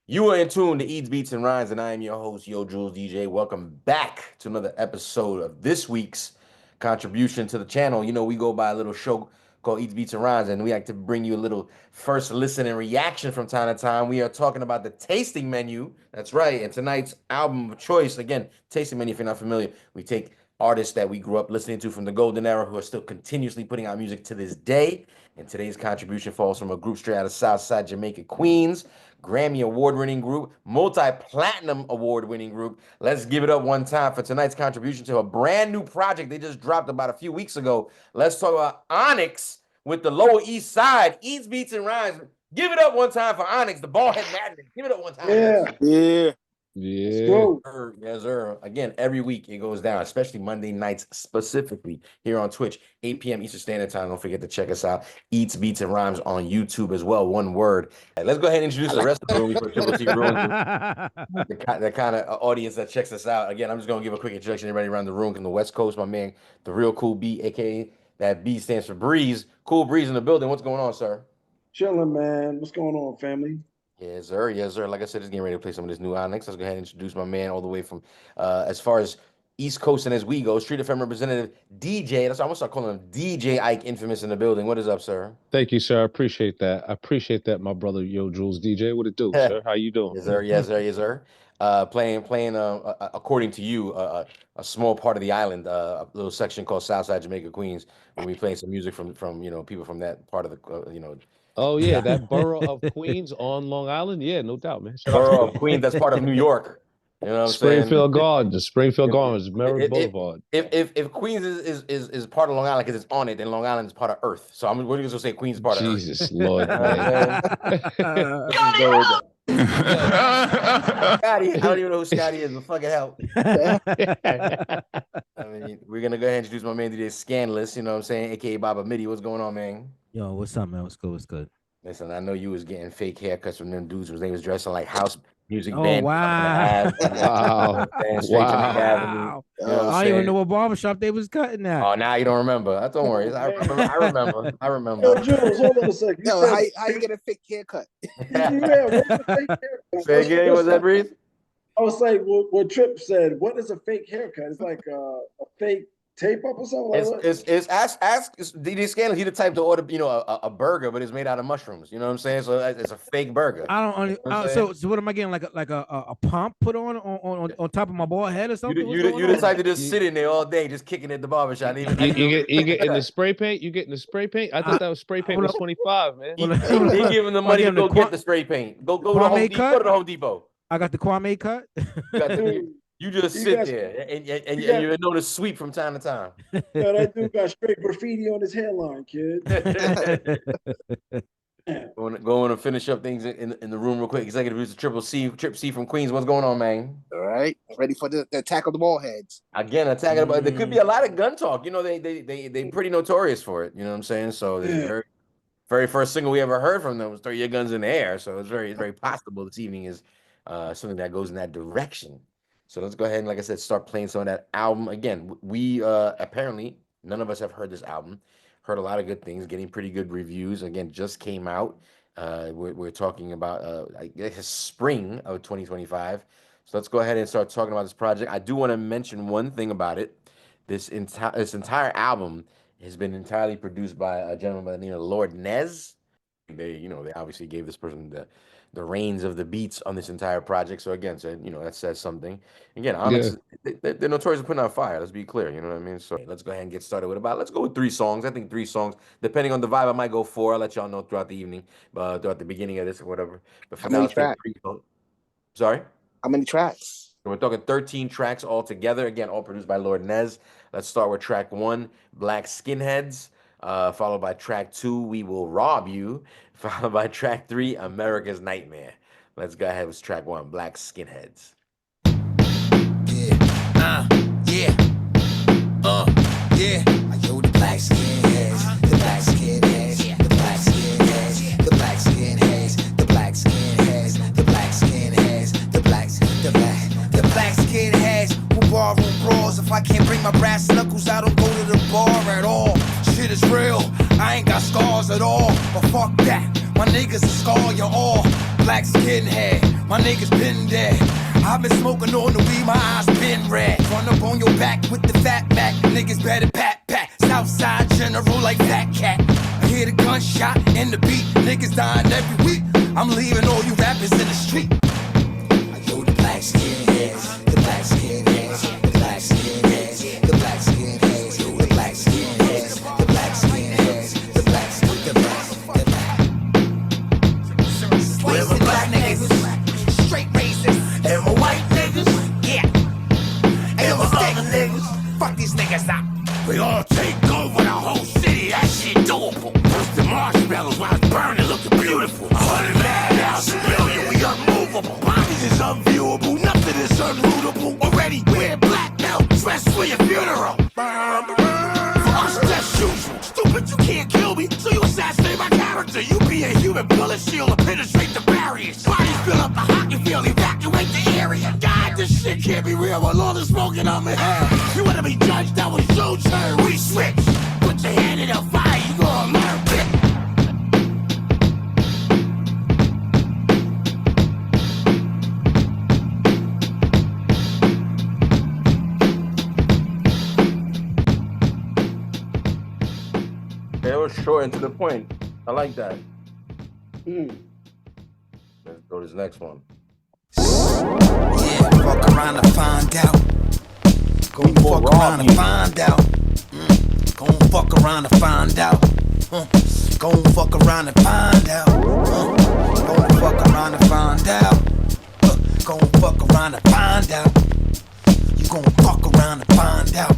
You are in tune to Eats, Beats, and Rhymes, and I am your host, Yo Jules DJ. Welcome back to another episode of this week's contribution to the channel. You know, we go by a little show called Eats, Beats, and Rhymes, and we like to bring you a little first listen and reaction from time to time. We are talking about the tasting menu. That's right. And tonight's album of choice, again, tasting menu, if you're not familiar, we take artists that we grew up listening to from the golden era who are still continuously putting out music to this day. And today's contribution falls from a group straight out of Southside Jamaica, Queens. Grammy award-winning group, multi-platinum award-winning group. Let's give it up one time for tonight's contribution to a brand new project they just dropped about a few weeks ago. Let's talk about Onyx with the Lower East Side. Eats, Beats, and Rhymes. Give it up one time for Onyx, the ballhead madness. Give it up one time. Yeah. Yeah. Yes, sir. Again, every week it goes down, especially Monday nights specifically here on Twitch, 8 p.m. Eastern Standard Time. Don't forget to check us out. Eats, Beats, and Rhymes on YouTube as well. One word. Right, let's go ahead and introduce the rest of the room before Triple T ruins the kind of audience that checks us out. Again, I'm just going to give a quick introduction to everybody around the room. From the West Coast, my man, the real Cool B, a.k.a. that B stands for Breeze. Cool Breeze in the building. What's going on, sir? Chilling, man. What's going on, family? Yes, sir. Yes, sir. Like I said, just getting ready to play some of this new Onyx. Let's go ahead and introduce my man all the way from as far as East Coast and as we go, Street FM representative DJ. That's I'm gonna start calling him DJ Ike Infamous in the building. What is up, sir? Thank you, sir. I appreciate that. I appreciate that, my brother Yo Jules DJ. What it do, sir? How you doing? Yes, sir. Yes, sir. Yes, sir. Playing according to you, a small part of the island, a little section called Southside Jamaica, Queens. When we playing some music from people from that part of the Oh yeah, that borough of Queens on Long Island. Yeah, no doubt, man. borough of Queens. That's part of New York. You know what I'm saying? Springfield Gardens, Springfield Gardens, Merritt Boulevard. If Queens is part of Long Island because it's on it, then Long Island is part of Earth. So we're just gonna say Queens is part of Earth. Jesus Lord, man. Scotty, I don't even know who Scotty is, but fucking help. I mean, we're gonna go ahead and introduce my man DJ Scandalous, you know what I'm saying, aka Baba Midi. What's going on, man? Yo, what's up, man? What's good? What's good? Listen, I know you was getting fake haircuts from them dudes whose they was dressing like house music Oh, band. wow. Wow. Wow. I don't even know what barbershop they was cutting at. Oh, now you don't remember. Don't worry. I remember. I Yo, remember. Jules, hold on a second. Yo, how you get a fake haircut? Yeah, what's a fake haircut? Say again, was that Breeze? I was like, what Trip said. What is a fake haircut? It's like a fake tape up or something like that. It's ask DJ Scandalous. He the type to order, a burger, but it's made out of mushrooms. You know what I'm saying? So it's a fake burger. I don't You know what I'm so what am I getting, like a pump put on top of my bald head or something? You the type to just sit in there all day, just kicking at the barbershop. You get in the spray paint. You getting the spray paint. I thought that was spray paint was 25, man. He giving the money to go get the spray paint. Go to the Home Depot. Go to the Home Depot. I got the Kwame cut. You just sit there and you know the sweep from time to time. Yo, that dude got straight graffiti on his hairline, kid. Going to finish up things in the room real quick. Executive producer Trip C from Queens. What's going on, man? All right, ready for the attack of the ball heads. Again, attacking about there could be a lot of gun talk. You know, they pretty notorious for it. You know what I'm saying? So the very first single we ever heard from them was "Throw Your Guns in the Air." So it's very possible this evening is something that goes in that direction. So let's go ahead and, like I said, start playing some of that album. Again, we apparently, none of us have heard this album. Heard a lot of good things, getting pretty good reviews. Again, just came out. We're talking about, I guess, spring of 2025. So let's go ahead and start talking about this project. I do want to mention one thing about it. This entire album has been entirely produced by a gentleman by the name of Lord Nahhh. They obviously gave this person the reins of the beats on this entire project. So again, that says something. Again, Onyx, they're notorious for putting out fire. Let's be clear. You know what I mean? So let's go ahead and get started with let's go with 3 songs. I think 3 songs, depending on the vibe, I might go 4. I'll let y'all know throughout the evening, throughout the beginning of this or whatever. But for now, sorry? How many tracks? We're talking 13 tracks all together. Again, all produced by Lord Nahhh. Let's start with track 1, Black Skinheads. Followed by track 2, We Will Rob You. Followed by track 3, America's Nightmare. Let's go ahead with track 1, Black Skinheads. Yo, the black skinheads, the black skinheads, the black skinheads, the black skinheads, the black skinheads, the black skinheads, the black skinheads who barroom brawls. If I can't bring my brass knuckles, I don't go to the bar at all. Shit is real, I ain't got scars at all. But fuck that, my niggas will scar you all. Black skinhead, My niggas been dead. I've been smoking on the weed, my eyes been red. Run up on your back with the fat back. Niggas better pat pat. Southside general like that cat. I hear the gunshot and the beat. Niggas dying every week. I'm leaving all you rappers in the street. Yo, the black skinheads, the black skinheads, the black skinheads, the black skinheads, yo, the black skinheads, the black skinheads, the black skinheads, the black. Where's my black niggas? Straight racist. And my white niggas? Yeah. And my other niggas? Fuck these niggas out. We all take over the whole city, that shit doable. First the marshmallows while it's burning, looking beautiful. 100 madhouse, a million, we unmovable. Bodies is unviewable, nothing is unrootable. Already wear black belt, dress for your funeral. For us, that's usual. Stupid, you can't kill me, so you assassinate my character. You be a human bullet shield to penetrate the barriers. Bodies fill up the hockey field, evacuate the area. God, this shit can't be real with all the smoking on my head. You wanna be judged, that was your turn, we switch. Put your hand in the fire, you gonna learn, bitch. It was short and to the point. I like that. Let's go to this next one. Yeah, fuck around and find out. Go fuck around and find out. Go fuck around and find out. Go fuck around and find out. Go fuck around and find out. Go fuck around and find out. You gon' fuck around and find out.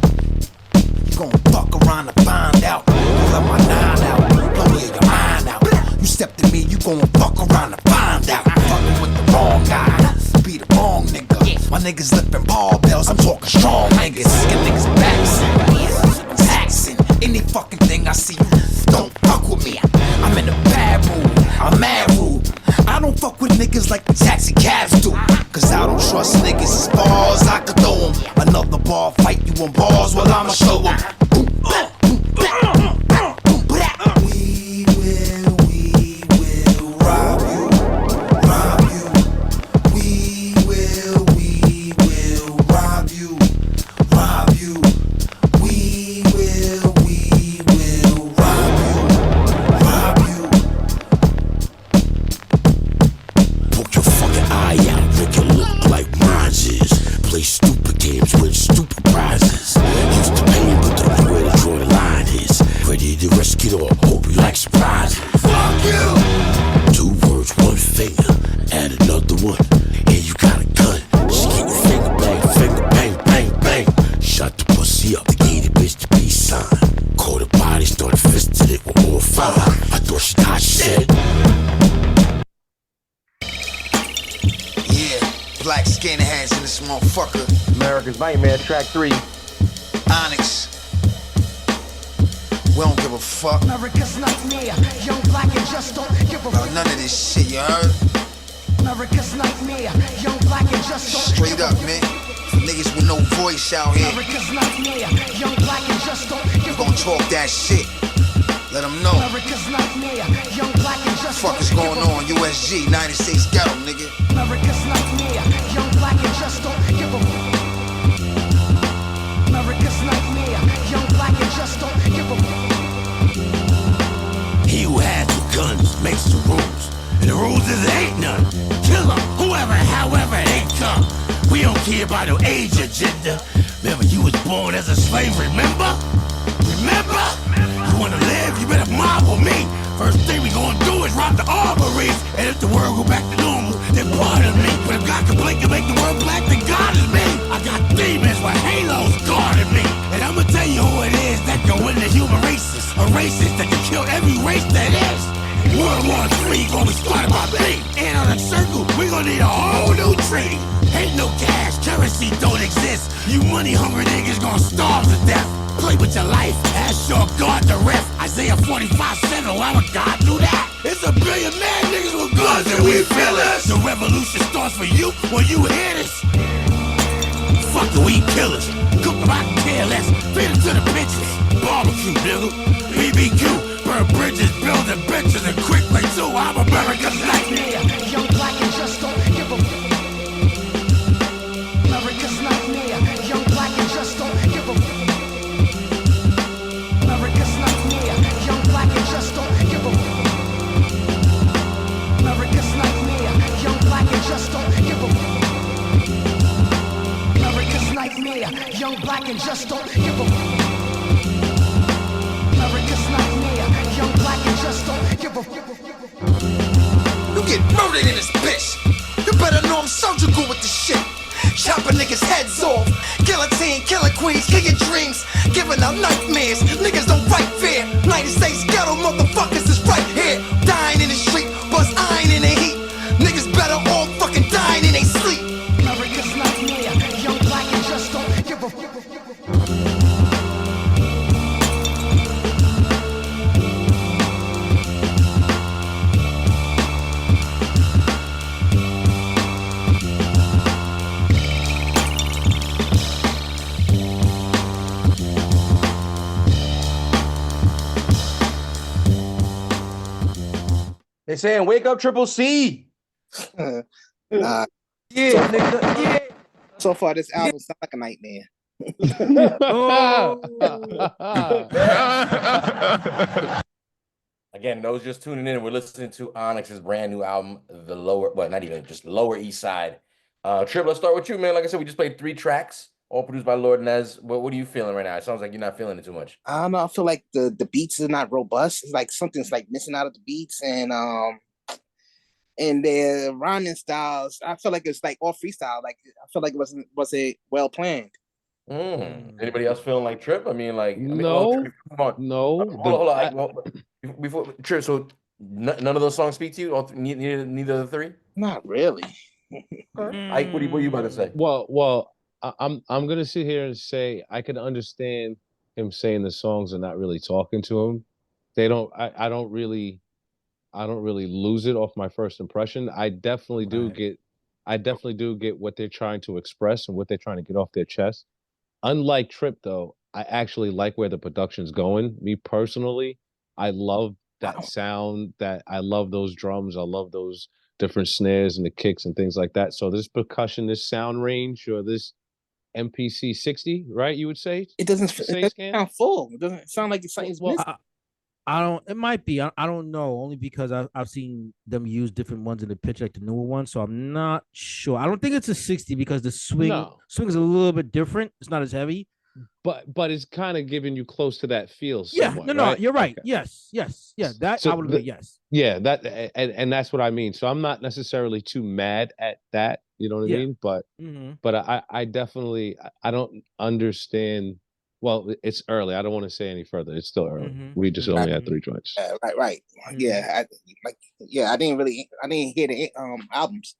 You gon' fuck around and find out. Pull up my 9 out. Blow me your mind out. You step to me, you gon' fuck around and find out. Fucking with the wrong guy. Be the wrong nigga. My niggas lifting ball bells. I'm talking strong niggas. Skin niggas backing, taxing. Any fucking thing I see, don't fuck with me. I'm in a bad mood. I'm mad rude. I don't fuck with niggas like the taxi cabs do. Cause I don't trust niggas as far as I could throw them. Another bar fight, you on bars, well I'ma show them. We will rob you, rob you. We will rob you, rob you. We will rob you, rob you. Poke your fucking eye out, make it look like mine is. Play stupid games, win stupid prizes. Used to pain, but don't know where the drawing line is. Ready to rescue or hope you like surprises. Fuck you! 2 words, 1 finger, add another one. And you got a gun. She get your finger bang, bang, bang. Shot the pussy up, the gated bitch to peace sign. Caught her body, started fisting it with more fire. I thought she died, shit. Yeah, black skinheads in this motherfucker. America's Nightmare, track 3. Onyx. We don't give a fuck America's nightmare, young black and just don't give a about none of this shit, you heard? America's nightmare, young black and just don't Straight up, man. Niggas with no voice out here. America's nightmare, young black and just don't You give gon' talk that shit. Let them know. America's nightmare, young black and just Fuck is going on? USG, United States Ghetto, nigga. America's nightmare, young black and just don't give a America's nightmare, young black and just don't give a He who has the guns makes the rules. And the rules is there ain't none. Kill them, whoever, however they come. We don't care about no age or gender. Remember, you was born as a slave, remember? Remember? You wanna live, you better mob with me. First thing we gonna do is rob the armories. And if the world go back to normal, then pardon me. But if God can blink and make the world black, then God is me. I got demons with halos guarding me. And I'ma tell you who it is that can win the human races. A racist that can kill every race that is. World War III gonna be started by me. And on a circle, we gonna need a whole new tree. Ain't no cash, currency don't exist. You money-hungry niggas gonna starve to death. Play with your life, ask your God to ref. Isaiah 45:7, why would God do that? It's a billion mad niggas with guns and we feel us. The revolution starts for you when you hear this. Fuck the weed killers. Cook them, I care less. Feed them to the bitches. Barbecue, nigga. BBQ. Burn bridges, building bitches, and quickly too. I'm America's nightmare. Young black and just don't give a black and just don't give a America's nightmare. Young black and just don't give a You get murdered in this bitch. You better know I'm surgical with this shit. Chopping niggas' heads off. Guillotine, killer queens, kill your dreams. Giving out nightmares. Niggas don't fight fair. United States ghetto motherfuckers is right here. Dying in the street, bust iron in the heat. Niggas better all fucking dying in they sleep. America's nightmare. Young black and just don't give a They saying, "Wake up, Triple C." Nah, Yeah, nigga. Yeah. so far this album sounds like a nightmare. Again, those just tuning in, we're listening to Onyx's brand new album, The Lower, well, not even just Lower East Side. Trip, let's start with you, man. Like I said, we just played 3 tracks, all produced by Lord Nez. What are you feeling right now? It sounds like you're not feeling it too much. I don't know. I feel like the beats are not robust. It's like something's like missing out of the beats, and their rhyming styles. I feel like it's like all freestyle. Like I feel like it wasn't well planned. Anybody else feeling like Trip? I mean, No. Hold on. Before Trip, so none of those songs speak to you? Neither of the 3? Not really. Ike, what are you about to say? Well, I'm gonna sit here and say I can understand him saying the songs are not really talking to him. They don't. I don't really lose it off my first impression. I definitely do get what they're trying to express and what they're trying to get off their chest. Unlike Trip, though, I actually like where the production's going. Me personally, I love that sound. That I love those drums. I love those different snares and the kicks and things like that. So this percussion, this sound range, or this MPC 60, right? You would say it doesn't sound full. It doesn't sound like it's missing. I don't. It might be. I don't know. Only because I've seen them use different ones in the pitch, like the newer one. So I'm not sure. I don't think it's a 60 because the swing is a little bit different. It's not as heavy. But it's kind of giving you close to that feel. Yeah. Somewhat, No. right? You're right. Okay. Yes. That So I would agree. Yes. Yeah. That and that's what I mean. So I'm not necessarily too mad at that. You know what I mean? But I definitely I don't understand. Well, it's early. I don't want to say any further. It's still early. We just only had 3 joints. Right. Yeah, I didn't hear the albums.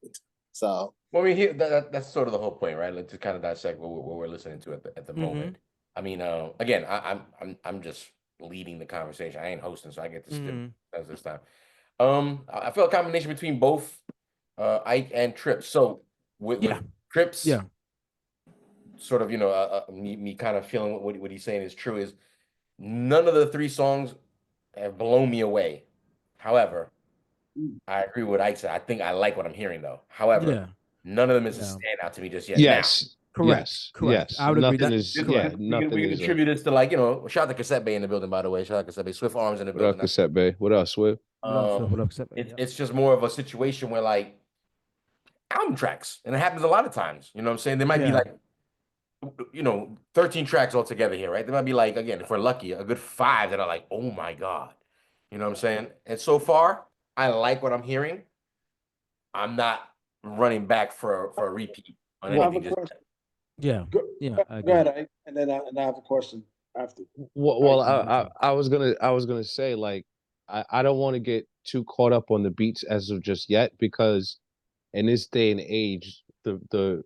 So Well, I mean, that's sort of the whole point, right? Like, to kind of dissect what we're listening to at the moment. I mean, again, I'm just leading the conversation. I ain't hosting, so I get to skip this time. I feel a combination between both Ike and Trips. So with Trips, sort of, me kind of feeling what he's saying is true. Is none of the 3 songs have blown me away. However, I agree with what Ike said. I think I like what I'm hearing, though. However, none of them is a standout to me just yet. Yes. Correct. Yes. I would agree. Nothing is. Yeah. Nothing we is. contribute this to, like, shout out to Cassette Bay in the building, by the way. Shout out to Cassette Bay. Swift Arms in the What building. up, Cassette Bay? What up, Swift? It's just more of a situation where, like, album tracks, and it happens a lot of times. You know what I'm saying? There might be like, 13 tracks altogether here, right? There might be, like, again, if we're lucky, a good 5 that are like, oh my God. You know what I'm saying? And so far, I like what I'm hearing. I'm not running back for a repeat on anything just yet. Go ahead, Ike, and then I have a question after. Well, I was gonna say, like, I don't want to get too caught up on the beats as of just yet, because in this day and age, the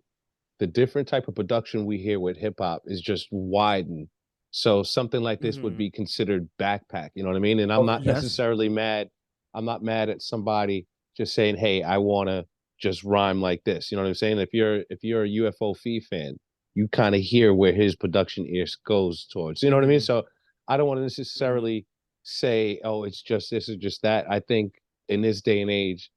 different type of production we hear with hip hop is just widened. So something like this would be considered backpack. You know what I mean? And I'm not necessarily mad. I'm not mad at somebody just saying, "Hey, I want to just rhyme like this." You know what I'm saying? If you're a UFO Fee fan, you kind of hear where his production ear goes towards. You know what I mean? So I don't want to necessarily say, "Oh, it's just this or just that." I think in this day and age,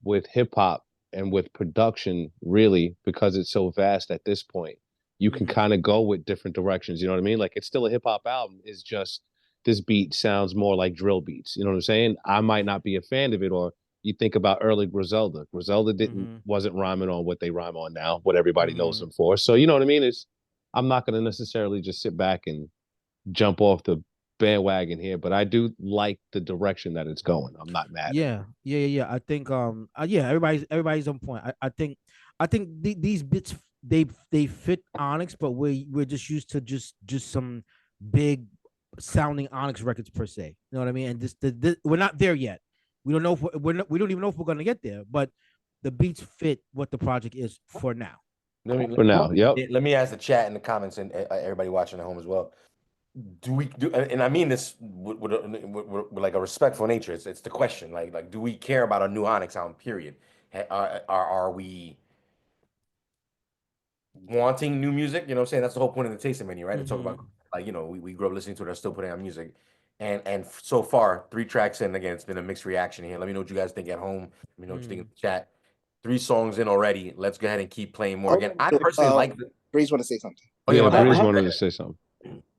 with hip hop and with production, really, because it's so vast at this point, you can kind of go with different directions. You know what I mean? Like, it's still a hip hop album. It's just this beat sounds more like drill beats. You know what I'm saying? I might not be a fan of it. Or you think about early Griselda. Griselda wasn't rhyming on what they rhyme on now, what everybody knows them for. So you know what I mean? I'm not going to necessarily just sit back and jump off the bandwagon here, but I do like the direction that it's going. I'm not mad. Yeah. I think yeah, everybody's on point. I think these bits they fit Onyx, but we're just used to just some big sounding Onyx records per se. You know what I mean? And this we're not there yet. We don't know if we don't even know if we're gonna get there, but the beats fit what the project is for now. For now, yep. Let me ask the chat in the comments and everybody watching at home as well. Do we do? And I mean this with like a respectful nature. It's the question. Like, do we care about a new Onyx album? Period. Are we wanting new music? You know what I'm saying? That's the whole point of the tasting menu, right? To talk about, like, you know, we grew up listening to it, are still putting out music. And so far, 3 tracks in, again, it's been a mixed reaction here. Let me know what you guys think at home. Let me know what you think in the chat. 3 songs in already. Let's go ahead and keep playing more. Again, I personally like the Breeze want to say something. Oh, yeah, Breeze wanted to say something.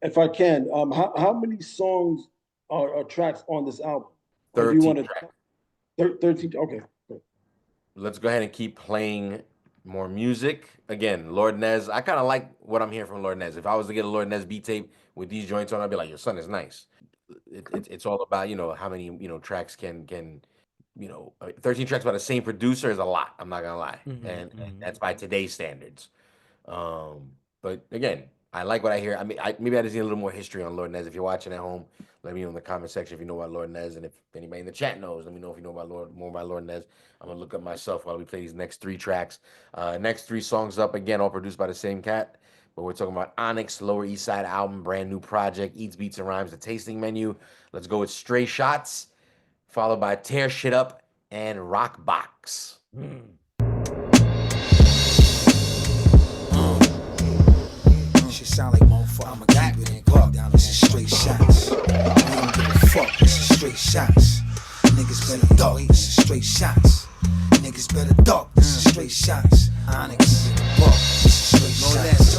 If I can, how many songs are tracks on this album? 13 tracks. 13. Okay. Let's go ahead and keep playing more music. Again, Lord Nez. I kind of like what I'm hearing from Lord Nez. If I was to get a Lord Nez beat tape with these joints on, I'd be like, your son is nice. It's all about, you know, how many, you know, tracks can 13 tracks by the same producer is a lot. I'm not gonna lie, and that's by today's standards. But again, I like what I hear. I mean, maybe I just need a little more history on Lord Nez. If you're watching at home, let me know in the comment section if you know about Lord Nez, and if anybody in the chat knows, let me know if you know about more about Lord Nez. I'm gonna look up myself while we play these next 3 tracks. Next 3 songs up, again, all produced by the same cat. But we're talking about Onyx, Lower East Side album, brand new project, Eats, Beats, and Rhymes, the tasting menu. Let's go with Stray Shots, followed by Tear Shit Up and Rock Box. Shit sound like motherfucker. I'ma keep it in park down. This is straight shots. We don't give a fuck. This is straight shots. Niggas better duck. This is straight shots. Niggas better duck. This is straight shots. Onyx, buck. This is straight shots.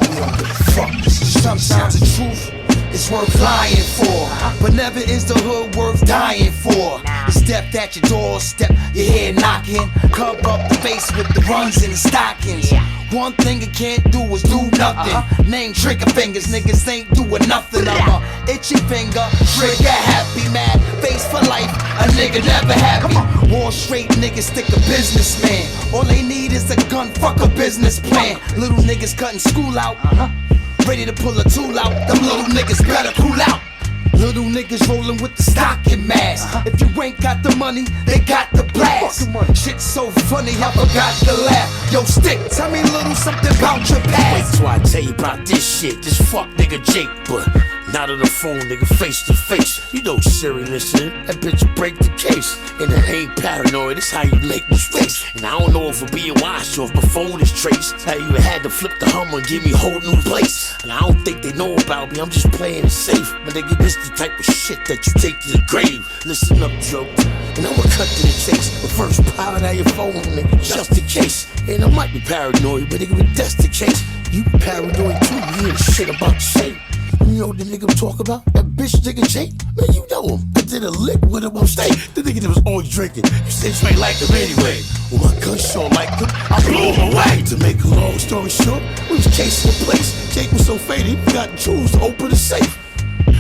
We don't give a fuck. This is sometimes the truth is worth lying for, but never is the hood worth dying for. You stepped at your doorstep, you hear knocking, cover up the face with the runs and the stockings. One thing you can't do is do nothing. Name trigger fingers, niggas ain't doing nothing. I'm a itchy finger, trigger happy, mad face for life. A nigga never happy. Wall straight niggas stick a businessman. All they need is a gun, fuck a business plan. Little niggas cutting school out, ready to pull a tool out. Them little niggas better cool out. Little niggas rolling with the stocking mask. If you ain't got the money, they got the blast. Shit's so funny, I forgot to laugh. Yo, Stick, tell me a little something about your past. Wait till I tell you about this shit. This fuck nigga Jake, but not on the phone, nigga, face to face. You know Siri listen, that bitch break the case. And it ain't paranoid, it's how you make mistakes. And I don't know if we're being wise or if my phone is traced. I even had to flip the Hummer and give me a whole new place. And I don't think they know about me, I'm just playing it safe. My nigga, this the type of shit that you take to the grave. Listen up, Joe, and I'ma cut to the chase. But first, power out your phone, nigga, just in case. And I might be paranoid, but nigga, if that's the case, you paranoid too, you hear the shit about to say. You know the nigga I'm talking about? That bitch nigga Jake? Man, you know him. I did a lick with him on stage. The nigga that was always drinking. You said you ain't like him anyway. Well, my gun sure liked him. I blew him away. To make a long story short, we was casing the place. Jake was so faded, he forgot the tools to open the safe.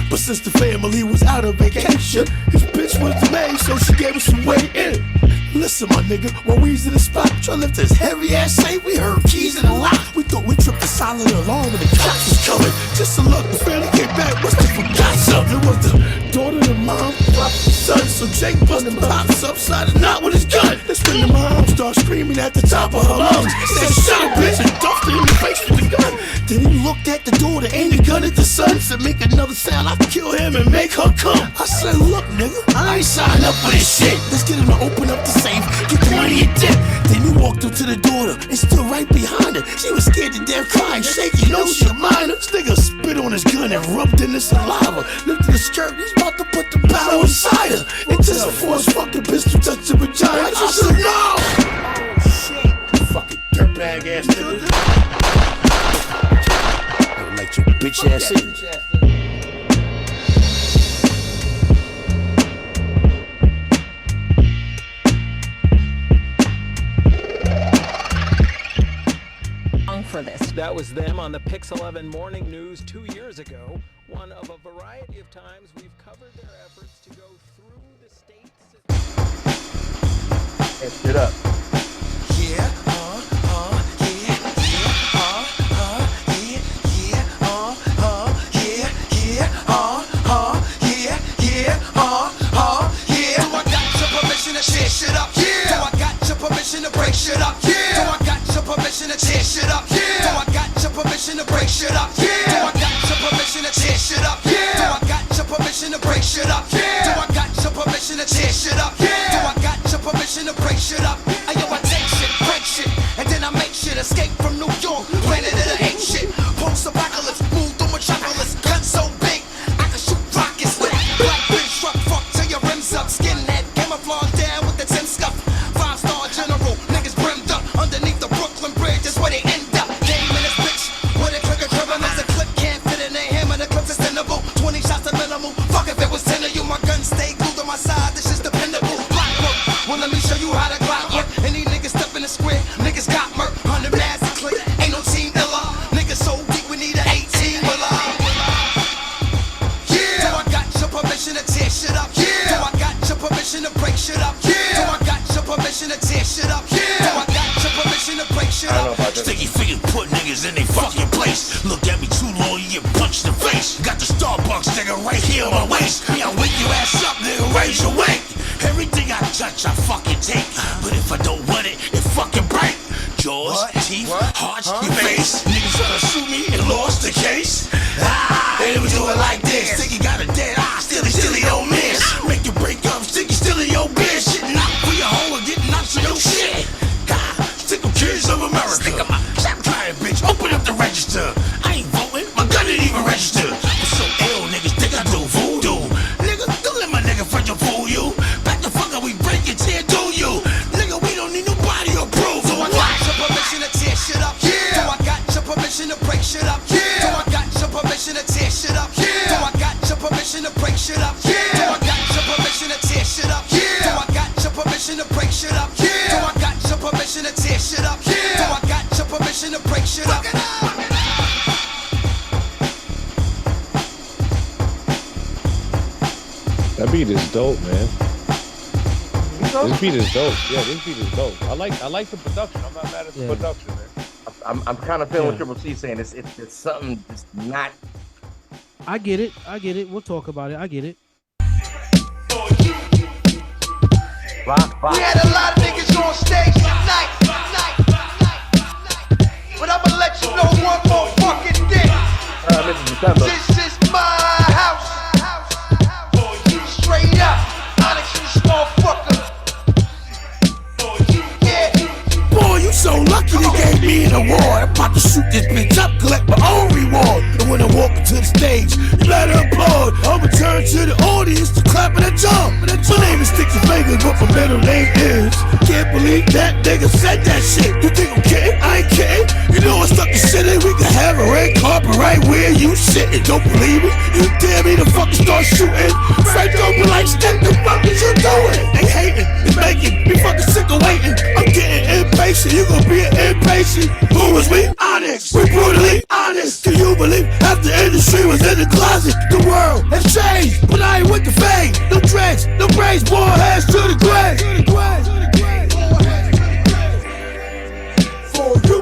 But since the family was out on vacation, his bitch was the maid, so she gave us some way in. Listen, my nigga, while we was in the spot, trying to lift this heavy ass safe, we heard keys in the lock. We thought we tripped a silent alarm and the cops was coming. Just to look, the family came back, must have forgot something. It was the daughter, the mom, pop, the son. So Jake busted pops upside the knot with his gun. That's when the mom started screaming at the top of her lungs. Said, shut up, bitch, and dumped her in the face with the gun. Then he looked at the door to aim the gun at the son. Said, make another sound, I'll kill him and make her come. I said, look, nigga, I ain't signed up for this shit. Let's get him to open up the safe, get the money and dip. Then he walked up to the daughter and stood right behind her. She was scared to death, crying, shaking, no, she a minor. This nigga spit on his gun and rubbed in the saliva. Lifted the skirt, he's about to put the barrel inside her. And just before his fucking pistol touched the vagina, I said, no! Oh, shit. Fucking dirtbag ass nigga. Like your bitch ass in. For for this. That was them on the Pix 11 Morning News 2 years ago. One of a variety of times we've covered their efforts to go through the states. Hey, sit up. Yeah, yeah, yeah, yeah. Do I got your permission to tear shit up? Yeah. Do I got your permission to break shit up? Yeah. Do I got your permission to tear shit up? Yeah. Do I got your permission to break shit up? Yeah. Do I got your permission to tear shit up? Yeah. Do I got your permission to break shit up? Yeah. Do I got your permission to tear shit up? Yeah. Do I got your permission to break shit up? Ayo, I take shit, break shit, and then I make shit. Escape from New York, planet of the hate shit. Post-apocalypse, move through metropolis. Gun so big, I can shoot rockets. Black bitch truck, fuck till your rims up. Skinhead, camouflage down with the 10 scuff. 5-star general, niggas brimmed up. Underneath the Brooklyn Bridge, that's where they end up. Game in this bitch, where they click a criminals. The clip can't fit in their hammer, the clip's extendable. 20 shots are minimal, fuck if it was 10 of you. My gun stay glued on my side, this is dependable. Clockwork, well let me show you how to clockwork. Any niggas step in the square, niggas got murk. 100 mass and click, ain't no team illa. Niggas so deep, we need an 18 willa. Yeah. Do I got your permission to tear shit up? Yeah. Do I got your permission to break shit up? Yeah. Do I got your permission to tear shit up? Yeah. Do I got your permission to break shit up? Sticky fingers put niggas in they fucking place. Look at me too long, you get punched in the face. Got the Starbucks nigga right here on my waist. Yeah, wake your ass up, nigga, raise your weight. Everything I touch, I fucking take. But if I don't want it, it fucking break. Jaws, teeth, hearts, your face. Niggas tryna sue me and lost the case. They never do it like this. Sticky got a dead eye, still he don't miss. Make you break up, Sticky still in your bitch. Shit knock for your hoe and get knocked for your shit. Stick 'em kids of America. Stick 'em up. Stop trying, bitch. Open up the register. I ain't voting. My gun didn't even register. I'm so ill, niggas think I do voodoo. Nigga, don't let my nigga friend you fool you. Back the fuck up, we break your tear, do you? Nigga, we don't need nobody approval. Do I got your permission to tear shit up? Yeah. Do I got your permission to break shit up? Yeah. Do I got your permission to tear shit up? Yeah. Do I got your permission to break shit up? Yeah. Do I got your permission to tear shit up? Yeah. Do I got your permission to break shit up? Yeah. Do I got your permission to tear shit up? Yeah. Do I got your permission to break shit up? That beat is dope, man. This beat is dope. Yeah, this beat is dope. I like the production. I'm not mad at the production, man. I'm kind of feeling what Triple C saying. It's something that's not. I get it. We'll talk about it. I get it. Rock. We had a lot of niggas on stage tonight. But I'ma let you know one more fucking thing. This is my house. Straight up, Onyx, you small fucker. Yeah. Boy, you so lucky they gave me an award. I'm about to shoot this bitch up, collect my own reward. And when I walk into the stage, you better applaud. I'll return to the audience to clap and a jump. My name is Sticky Fingers, but my middle name is. Can't believe that nigga said that shit. You think I'm kidding? I ain't kidding. You know I stuck the shit in. We can have a red carpet right where you sitting. Don't believe me? You dare me to fucking start shooting? Frank open like Stick, the fuck is you doing? They hating, they making me fucking sick of waiting. I'm getting impatient. You gon' be an impatient. Who was we? Onyx. We brutally honest. Can you believe half the industry was in the closet? The world has changed, but I ain't with the fade. No dreads, no braids, boy, hands to the grave. For you.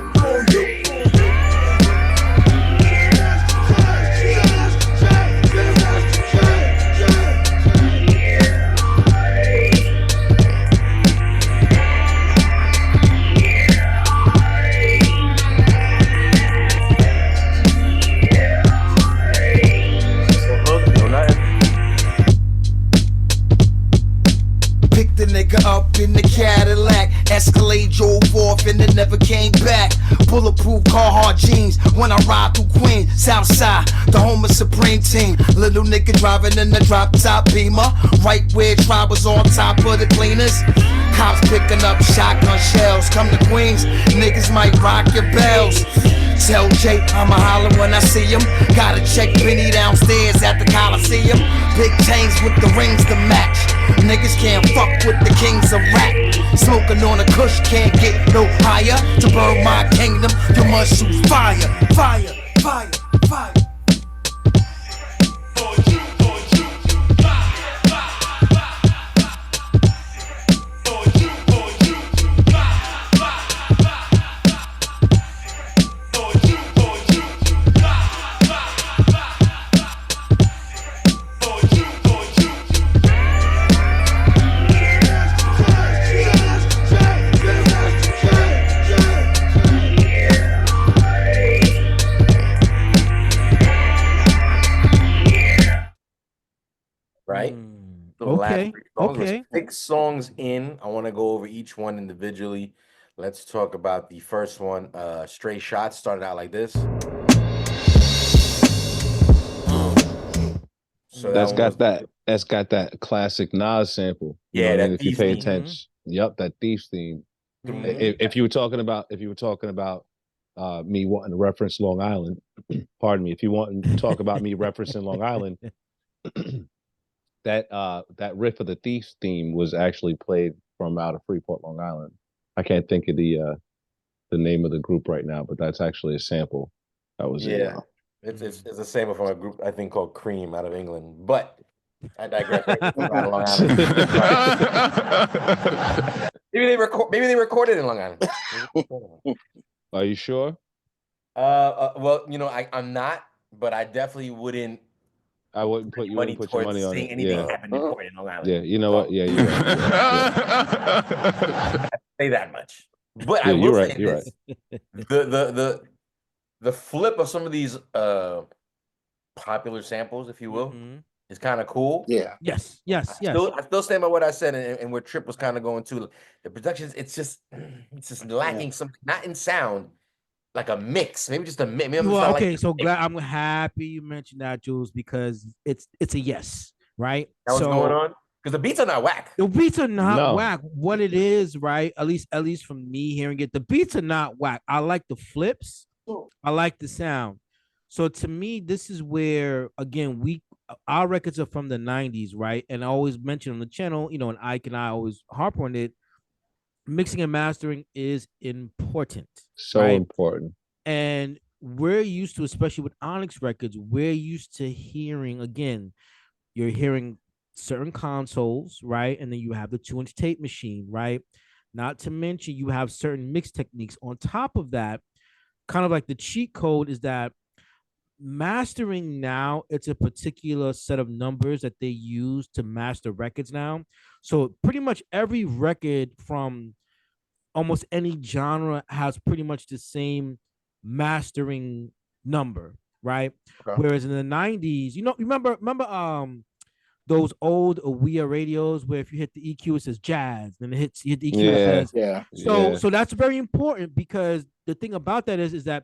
Picked the nigga up in the Cadillac. Escalade drove off and it never came back. Bulletproof Carhartt jeans when I ride through Queens. Southside, the home of Supreme Team. Little nigga driving in the drop top Beamer. Right where Tribe was on top of the cleaners. Cops picking up shotgun shells. Come to Queens, niggas might rock your bells. Tell Jay I'ma holler when I see him. Gotta check Benny downstairs at the Coliseum. Big chains with the rings to match. niggas can't fuck with the kings of rap. Smoking on a kush, can't get no higher. To burn my kingdom, you must shoot fire, fire, fire, fire. Right? The Okay. last 3 songs. Okay. We're 6 songs in. I want to go over each one individually. Let's talk about the first one. Stray Shots started out like this. So That's got that classic Nas sample. You know what I mean? If you pay attention. Yep, that Thief's theme. If you were talking about me wanting to reference Long Island, pardon me, if you want to talk about me referencing Long Island, that riff of the Thief's theme was actually played from out of Freeport, Long Island. I can't think of the name of the group right now, but that's actually a sample. That was It's the same from a group I think called Cream out of England, but I digress. Long Island. maybe they recorded in Long Island. Are you sure? Well, you know, I'm not, but I definitely wouldn't. I wouldn't put your money on it. Anything happened in Long Island. Yeah, you know what? Yeah, you're right. I say that much, but yeah, I will say you're this: the flip of some of these popular samples, if you will, is kind of cool. Yeah. Yes. I still stand by what I said, and where Trip was kind of going to. The productions, it's just lacking some, not in sound, like a mix, maybe just a mix. Well, okay, so glad I'm happy you mentioned that, Jules, because it's a yes, right? That was going on because the beats are not whack. The beats are not whack. What it is, right? At least from me hearing it, the beats are not whack. I like the flips. I like the sound. So to me, this is where again our records are from the 90s, right? And I always mention on the channel, you know, and Ike and I always harp on it. Mixing and mastering is important. So important. And we're used to, especially with Onyx records, we're used to hearing, again, you're hearing certain consoles, right? And then you have the 2-inch tape machine, right? Not to mention you have certain mix techniques. On top of that, kind of like the cheat code is that mastering now, it's a particular set of numbers that they use to master records now. So pretty much every record from almost any genre has pretty much the same mastering number, right? Okay. Whereas in the 90s, you know, remember those old Awea radios where if you hit the EQ it says jazz, then you hit the EQ it says so that's very important, because the thing about that is that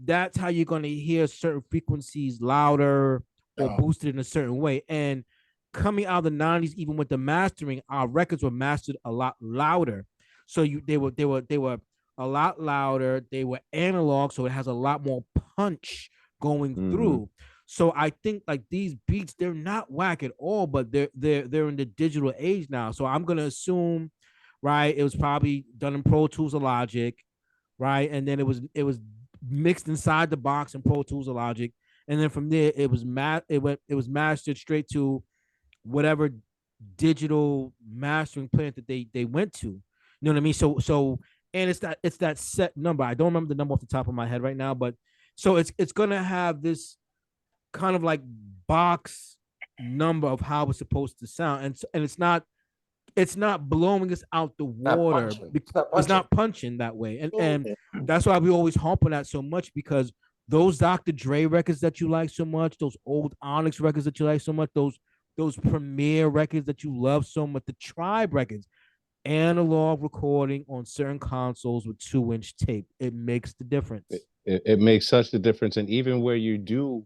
that's how you're going to hear certain frequencies louder or boosted in a certain way. And coming out of the 90s, even with the mastering, our records were mastered a lot louder. So they were a lot louder. They were analog, so it has a lot more punch going through. So I think like these beats, they're not whack at all, but they're in the digital age now. So I'm gonna assume, right, it was probably done in Pro Tools or Logic, right, and then it was mixed inside the box in Pro Tools or Logic, and then from there it was mastered straight to whatever digital mastering plant that they went to. You know what I mean? So and it's that set number. I don't remember the number off the top of my head right now, but so it's gonna have this kind of like box number of how it's supposed to sound, and it's not blowing us out the water. It's not punching that way, and that's why we always harp on that so much, because those Dr. Dre records that you like so much, those old Onyx records that you like so much, those Premier records that you love so much, the Tribe records, analog recording on certain consoles with 2-inch tape, it makes the difference. It makes such a difference, and even where you do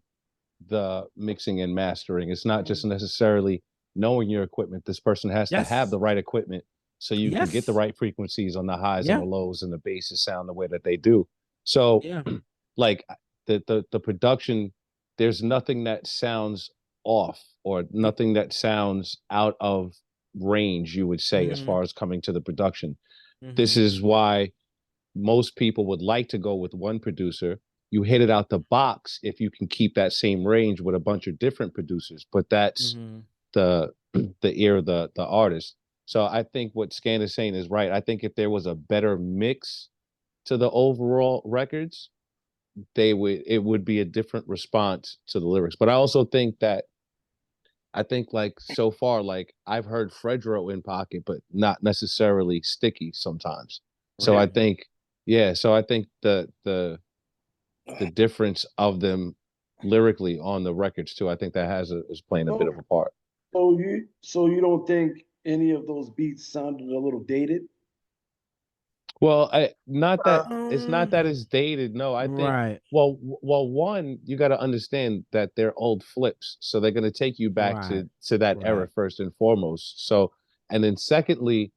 the mixing and mastering, it's not just necessarily knowing your equipment. This person has to have the right equipment so you can get the right frequencies on the highs and the lows, and the basses sound the way that they do. So like the production, there's nothing that sounds off or nothing that sounds out of range, you would say, as far as coming to the production. This Mhm. is why most people would like to go with one producer. You hit it out the box if you can keep that same range with a bunch of different producers, but that's Mhm. the the ear of the artist. So I think what Scan is saying is right. I think if there was a better mix to the overall records, it would be a different response to the lyrics. But I also think that I think like so far, like I've heard Fredro in Pocket, but not necessarily Sticky sometimes. So I Really? think, yeah, so I think the difference of them lyrically on the records too, I think that is playing a bit of a part. So you don't think any of those beats sounded a little dated? Well, not that it's not Um, that it's dated. No, I think right, one, you got to understand that they're old flips, so they're going to take you back right, to that era right, first and foremost. So, and then secondly,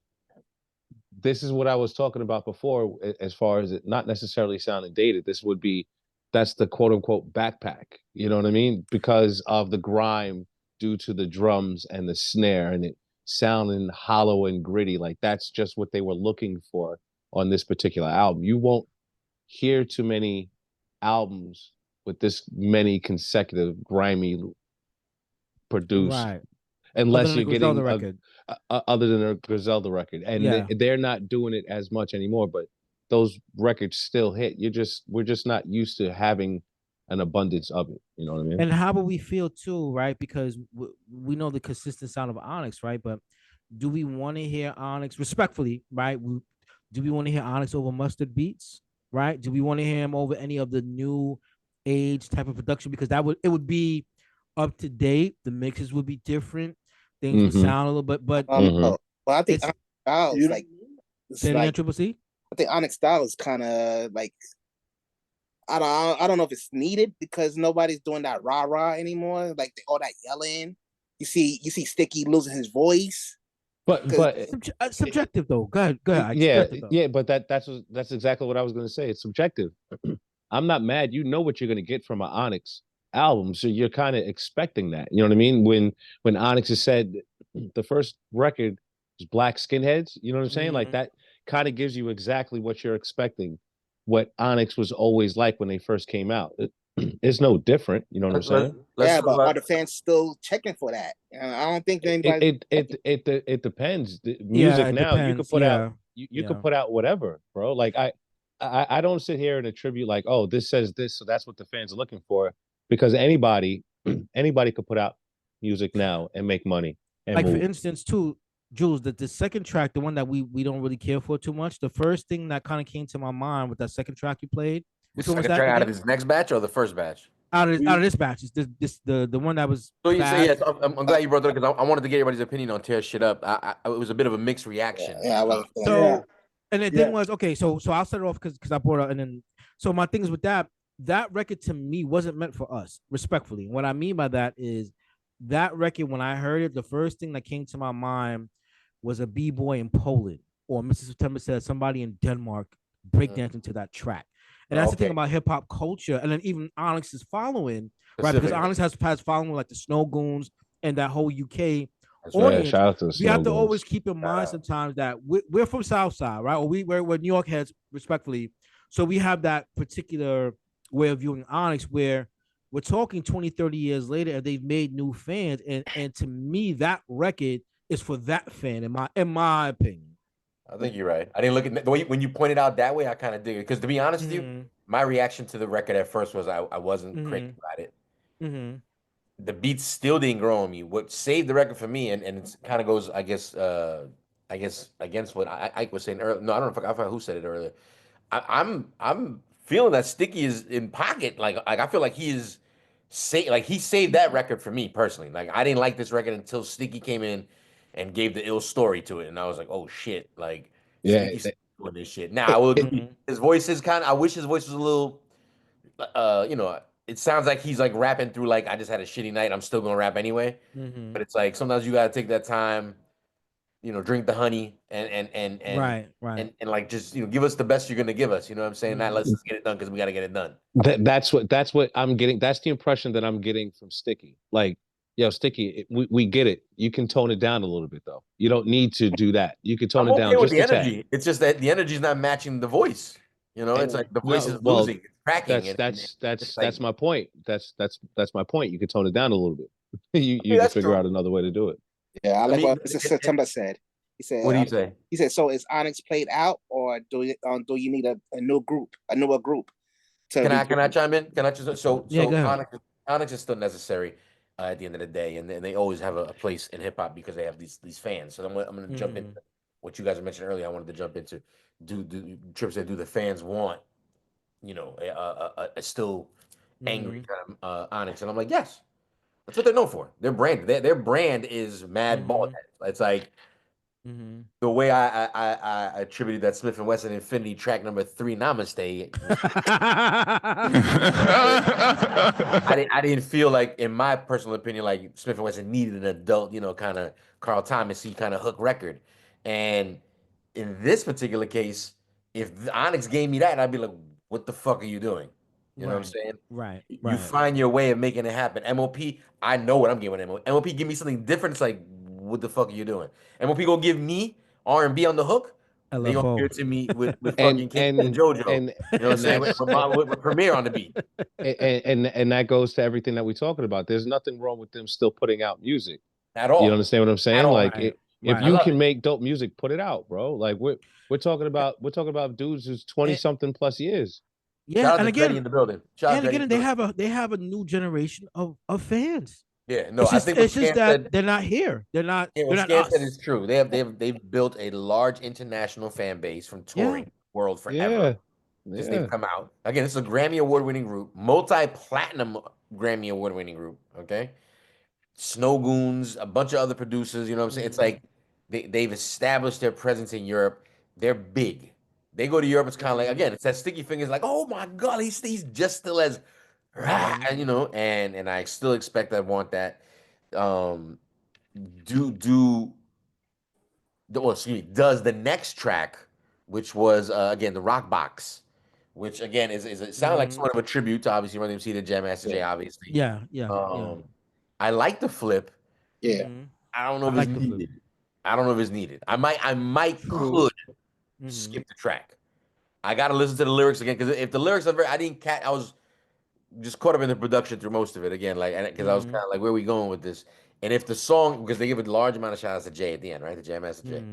this is what I was talking about before, as far as it not necessarily sounding dated. That's the quote unquote backpack. You know what I mean? Because of the grime due to the drums and the snare and it sounding hollow and gritty. Like that's just what they were looking for on this particular album. You won't hear too many albums with this many consecutive grimy produced right. Other unless than the you're Griselda getting record, other than a Griselda record, and yeah. they're not doing it as much anymore. But those records still hit. We're just not used to having an abundance of it. You know what I mean? And how would we feel too, right? Because we know the consistent sound of Onyx, right? But do we want to hear Onyx respectfully, right? Do we want to hear Onyx over Mustard Beats, right? Do we want to hear him over any of the new age type of production? Because it would be up to date. The mixes would be different. Things would Mm-hmm. sound a little bit, but Mm-hmm. Well, I think it's Onyx Styles You like it's say it again, like Triple C. I think Onyx Styles is kind of like I don't know if it's needed because nobody's doing that rah rah anymore. Like all that yelling. You see Sticky losing his voice. But 'Cause- but Subjective though. Go ahead. yeah, Subjective though. yeah, but that's exactly what I was going to say. It's subjective. I'm not mad. You know what you're going to get from an Onyx album, so you're kind of expecting that. You know what I mean? When Onyx has said the first record is Black Skinheads, you know what I'm saying? Like Mhm. that kind of gives you exactly what you're expecting. What Onyx was always like when they first came out. It's no different. You know what I'm saying? Let's yeah, talk but are about. the fans still checking for that? I don't think It anybody's it it it it, it depends. The Yeah, music it now, you could depends. put out Yeah. you could Yeah. put out whatever, bro. Like I don't sit here and attribute like, oh, this says this, so that's what the fans are looking for. Because anybody could put out music now and make money and Like for move. instance, too, Jules, the second track, the one that we don't really care for too much. The first thing that kind of came to my mind with that second track you played, The which one was second that track out of again? this next batch or the first batch? Out of this batch, is the one that was So you say fast. yes. I'm glad you brought that up because I wanted to get everybody's opinion on Tear Shit Up. It was a bit of a mixed reaction. yeah, I wasn't feeling Yeah, So, and the yeah. thing was, okay, so I'll set it off because I brought it, and then so my things with that record to me wasn't meant for us, respectfully. What I mean by that is that record, when I heard it, the first thing that came to my mind was a b-boy in Poland, or Mr. September said somebody in Denmark breakdancing to that track. And that's the thing Okay, about hip hop culture, and then even Onyx is following, right? Because specifically. Onyx has following like the Snow Goons and that whole UK That's Yeah, right. audience. shout out to the We have Snow to always Goons. keep in Shout mind out. sometimes that we're from Southside, right? Or we're New York heads, respectfully. So we have that particular way of viewing Onyx where we're talking 20, 30 years later, and they've made new fans. And to me, that record is for that fan, in my opinion. I think you're right. I didn't look at the way when you pointed out that way. I kind of dig it because to be honest with you, Mm-hmm. my reaction to the record at first was I wasn't crazy Mm-hmm. about it. Mm-hmm. The beats still didn't grow on me. What saved the record for me, and it kind of goes, I guess against what Ike was saying earlier. No, I don't know if I forgot who said it earlier. I'm feeling that Sticky is in pocket. Like I feel like he is he saved that record for me personally. Like I didn't like this record until Sticky came in and gave the ill story to it, and I was like, oh shit, like Yeah, Sticky's doing this shit. Now I will agree, Mm-hmm. his voice is kind of. I wish his voice was a little, it sounds like he's like rapping through like I just had a shitty night. I'm still gonna rap anyway. Mm-hmm. But it's like sometimes you gotta take that time, drink the honey and like just give us the best you're gonna give us. You know what I'm saying? Not let's just get it done because we gotta get it done. that's what I'm getting. That's the impression that I'm getting from Sticky. Like Yo, Sticky, we get it. You can tone it down a little bit though. You don't need to do that. You can tone I'm it okay down with just the a tad. energy. It's just that the energy is not matching the voice. You know, it's Yeah. like the voice No, is well, losing, it's cracking, that's and that's it's that's like that's my point. That's my point. You can tone it down a little bit. You can that's figure true. out another way to do it. Yeah, I I like mean, what Mr. September said. He said, what do you say? so is Onyx played out, or do you need a new group, a newer group to Can I chime in? Can I just Yeah, go ahead. Onyx is still necessary at the end of the day, and they always have a place in hip hop because they have these fans. So I'm gonna jump into what you guys mentioned earlier. I wanted to jump into do Trip said, do the fans want a still angry kind of Onyx? And I'm like, yes, that's what they're known for. Their brand, their brand is mad ball head. It's like the way I attributed that Smith and Wesson Infinity track number 3 Namaste. I didn't feel like, in my personal opinion, like Smith and Wesson needed an adult, kind of Carl Thomasy kind of hook record. And in this particular case, if Onyx gave me that, I'd be like, what the fuck are you doing? You know what I'm saying? Right. You find your way of making it happen. MOP, I know what I'm giving MOP. MOP give me something different. It's like, what the fuck are you doing? MOP gonna give me R&B on the hook. They gonna give LFO. it to me with And fucking King and JoJo. and You know what I'm and saying? that's With Premier on the beat. and that goes to everything that we're talking about. There's nothing wrong with them still putting out music. At You all. understand what I'm At saying? all. Like Right. if I you love can it. make dope music, put it out, bro. Like we're talking about dudes who's 20 And- something plus years. Yeah, Shout out and to Dreddy again, in the building. Shout out to Dreddy in the building. they have a new generation of fans. Yeah, no, I think what It's just Scan that said, they're not here. yeah, They're what not Scan said is us. true. They've built a large international fan base from Yeah. touring the world forever. Yeah. Since Yeah. they've come out. Again, this is a Grammy award-winning group, multi-platinum Grammy award-winning group. Okay. Snow Goons, a bunch of other producers, you know what I'm saying? It's like they've established their presence in Europe. They're big. They go to Europe, it's kind of like, again, it's that sticky fingers, like, oh my God, he's just still as and I still expect, I want that. Um do well, excuse me, does the next track, which was again the Rock Box, which again is it sounded like sort of a tribute to obviously Run DMC to Jam Master Jay, obviously. Yeah. I like the flip. Yeah. I don't know I if like it's the flip. needed. I don't know if it's needed. I might True. could skip the track. I gotta listen to the lyrics again, because if the lyrics are very, I was just caught up in the production through most of it again, like, because I was kind of like, where are we going with this? And if the song, because they give a large amount of shout outs to Jay at the end, right? The Jam Master Jay.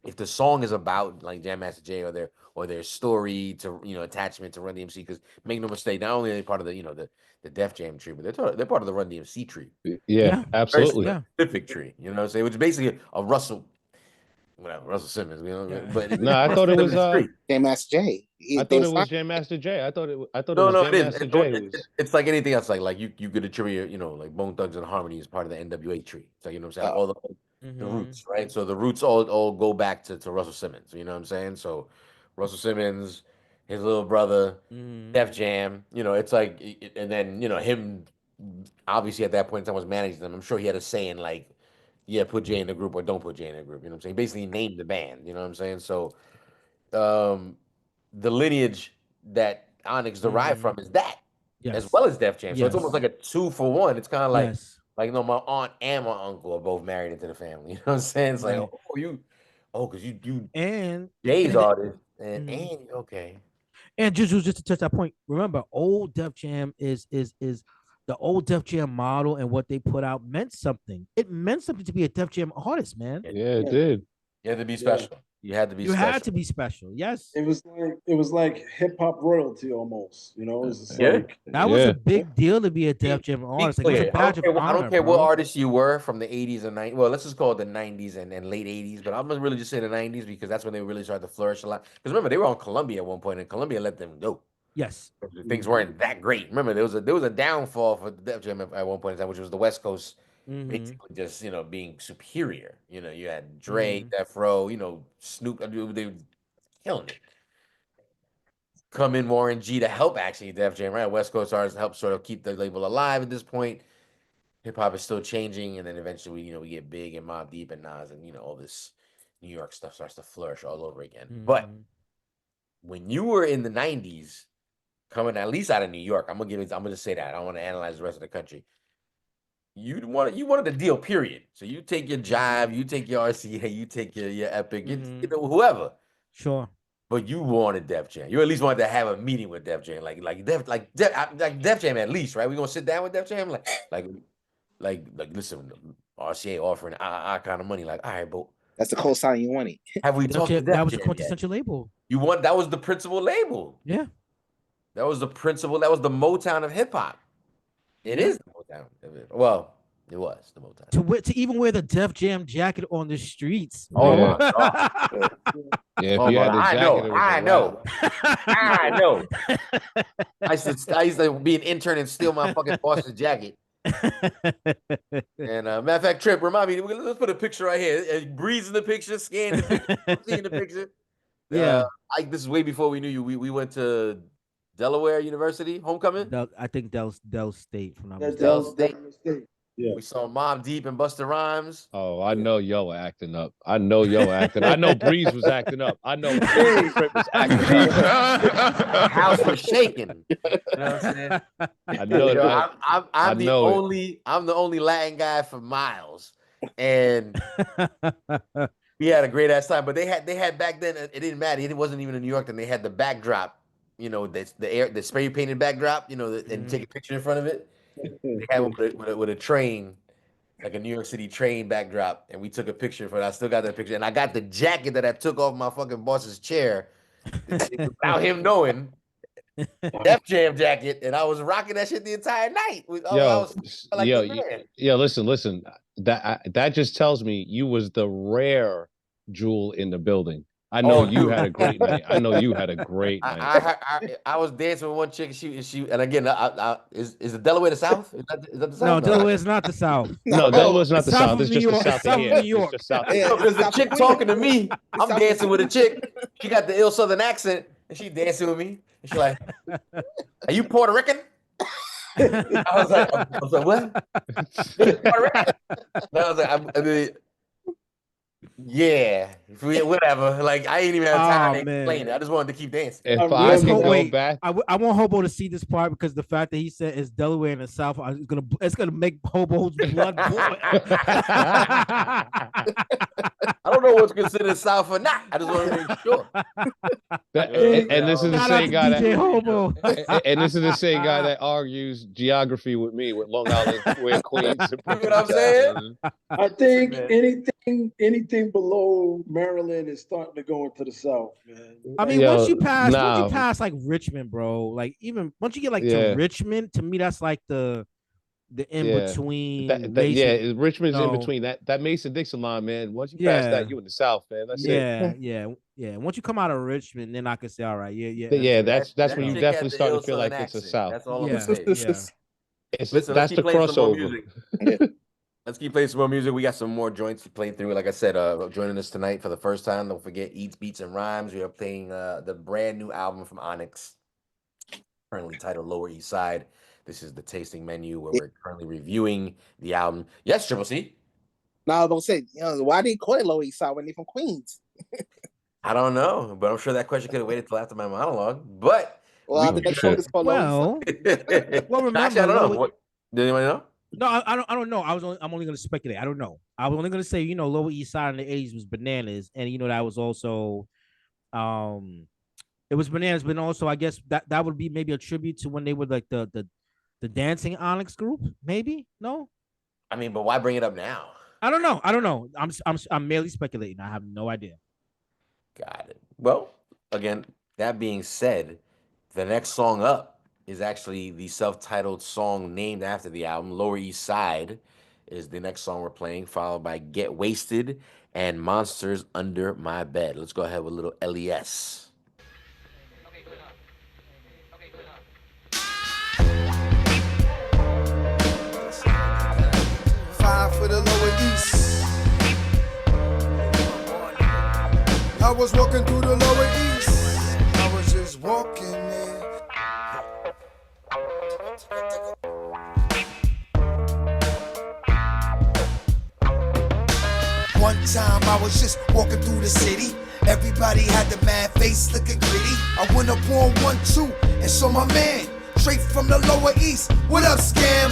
If the song is about like Jam Master Jay or their story to attachment to Run DMC, because make no mistake, not only are they part of the Def Jam tree, but they're part of the Run DMC tree, Yeah, very absolutely. specific tree. You know what I'm saying? Which is basically a Russell Simmons. But No, I thought it was Jam Master Jay. I thought it was Jam Master Jay. I thought it was no, Jam it is. Master Jay who was It's like anything else. Like you could attribute, like Bone Thugs and Harmony is part of the NWA tree. So you know what I'm saying? All the roots, right? So the roots all go back to Russell Simmons. You know what I'm saying? So Russell Simmons, his little brother, Def Jam. It's like, and then him obviously at that point in time was managing them. I'm sure he had a say in, like, yeah, put Jay in the group or don't put Jay in the group. You know what I'm saying? Basically named the band. You know what I'm saying? So the lineage that Onyx derived from is that, as well as Def Jam. So it's almost like a 2-for-1. It's kind of like my aunt and my uncle are both married into the family. You know what I'm saying? It's like, because you Jay's artist and okay. And just to touch that point, remember, old Def Jam is the old Def Jam model, and what they put out meant something. It meant something to be a Def Jam artist, man. Yeah, it did. You had to be special. You had to be You special. had to be special. Yes. It was like hip hop royalty almost. It was just like that was a big deal to be a Def Jam artist. Like, it was a badge of honor, I don't care bro. what artist you were from the 80s and 90s. Well, let's just call it the 90s and late 80s, but I'm gonna really just say the 90s because that's when they really started to flourish a lot. Because remember, they were on Columbia at one point, and Columbia let them go. Yes. Things weren't that great. Remember, there was a downfall for Def Jam at one point in time, which was the West Coast basically just being superior. You had Dre, Death Row, Snoop. They were killing it. Come in Warren G to help actually Def Jam, right? West Coast artists help sort of keep the label alive at this point. Hip hop is still changing, and then eventually, we get Big and Mobb Deep and Nas, and all this New York stuff starts to flourish all over again. But when you were in the 90s, coming at least out of New York, I'm gonna just say that. I don't want to analyze the rest of the country. you wanted the deal, period. So you take your Jive, you take your RCA, you take your Epic, you know, whoever. Sure. But you wanted Def Jam. You at least wanted to have a meeting with Def Jam, like Def Jam at least, right? We gonna sit down with Def Jam, like listen, RCA offering our kind of money, like, all right, but that's the cosign you wanted. Have we talked to Def Jam? That was a quintessential label. That was the principal label. Yeah. That was the principal. That was the Motown of hip hop. It is the Motown. Well, it was the Motown. To even wear the Def Jam jacket on the streets. Oh my God. Yeah, if you had the jacket, I know. I used to be an intern and steal my fucking boss's jacket. And matter of fact, Trip, remind me. Let's put a picture right here. Breeze in the picture, scan the picture, seeing the picture. Yeah. This is way before we knew you. We went to Delaware University, homecoming. I think Del State from Del State. Yeah. We saw Mobb Deep and Busta Rhymes. Oh, I know yo acting up. I know Breeze was acting up. I know Trip was acting up. The house was shaking. You know what I'm saying? I know. I'm the only Latin guy for miles, and we had a great ass time. But they had back then. It didn't matter. It wasn't even in New York. Then they had the backdrop. You know, the spray painted backdrop. You know, and take a picture in front of it. They had one with a train, like a New York City train backdrop, and we took a picture for it. I still got that picture, and I got the jacket that I took off my fucking boss's chair without him knowing. Def Jam jacket, and I was rocking that shit the entire night. Listen. That just tells me you was the rare jewel in the building. I know you had a great night. I know you had a great night. I was dancing with one chick. She, and again, is the Delaware the South? Is that the South? No, Delaware is not the South. No, Delaware's not the South. It's just the South of New York. Because the chick talking to me, I'm dancing with a chick. She got the ill Southern accent, and she dancing with me. And she's like, "Are you Puerto Rican?" I was like, "What? Puerto Rican?" And I was like, yeah, whatever. Like I ain't even have time to explain it. I just wanted to keep dancing. If I could go back, I want Hobo to see this part because the fact that he said it's Delaware in the South, it's gonna make Hobo's blood boil. I don't know what's considered South or not. I just want to make sure. And this is the same guy Hobo. And this is the same guy that argues geography with me with Long Island, with Queens. You know what I'm saying? I think anything below Maryland is starting to go into the South, man. I mean, once you pass like Richmond, bro, like even once you get like to Richmond, to me that's like the in between. Richmond's in between that Mason-Dixon line, man. Once you pass that, you in the South, man. That's it. Yeah. Once you come out of Richmond, then I can say, all right, that's when you definitely start to feel like it's a South. That's all I'm saying. Listen, that's the crossover. Let's keep playing some more music. We got some more joints to play through. Like I said, joining us tonight for the first time, don't forget Eats, Beats, and Rhymes. We are playing the brand new album from Onyx, currently titled Lower East Side. This is the tasting menu where we're currently reviewing the album. Yes, Triple C? No, I was going to say, why did they call it Lower East Side when they're from Queens? I don't know, but I'm sure that question could have waited till after my monologue. But I think that's focus for remember, actually, I don't know. Did anybody know? No, I don't know. I'm only going to speculate. I don't know. I was only going to say, Lower East Side in the 80s was bananas, and that was also, it was bananas, but also I guess that would be maybe a tribute to when they were like the dancing Onyx group, maybe. No, I mean, but why bring it up now? I don't know. I'm merely speculating. I have no idea. Got it. Well, again, that being said, the next song up is actually the self-titled song named after the album. Lower East Side is the next song we're playing, followed by Get Wasted and Monsters Under My Bed. Let's go ahead with a little LES. Five for the Lower East. I was walking through the Lower East. I was just walking there. One time I was just walking through the city. Everybody had the mad face looking gritty. I went up on 1-2 and saw my man straight from the Lower East. What up, Scam?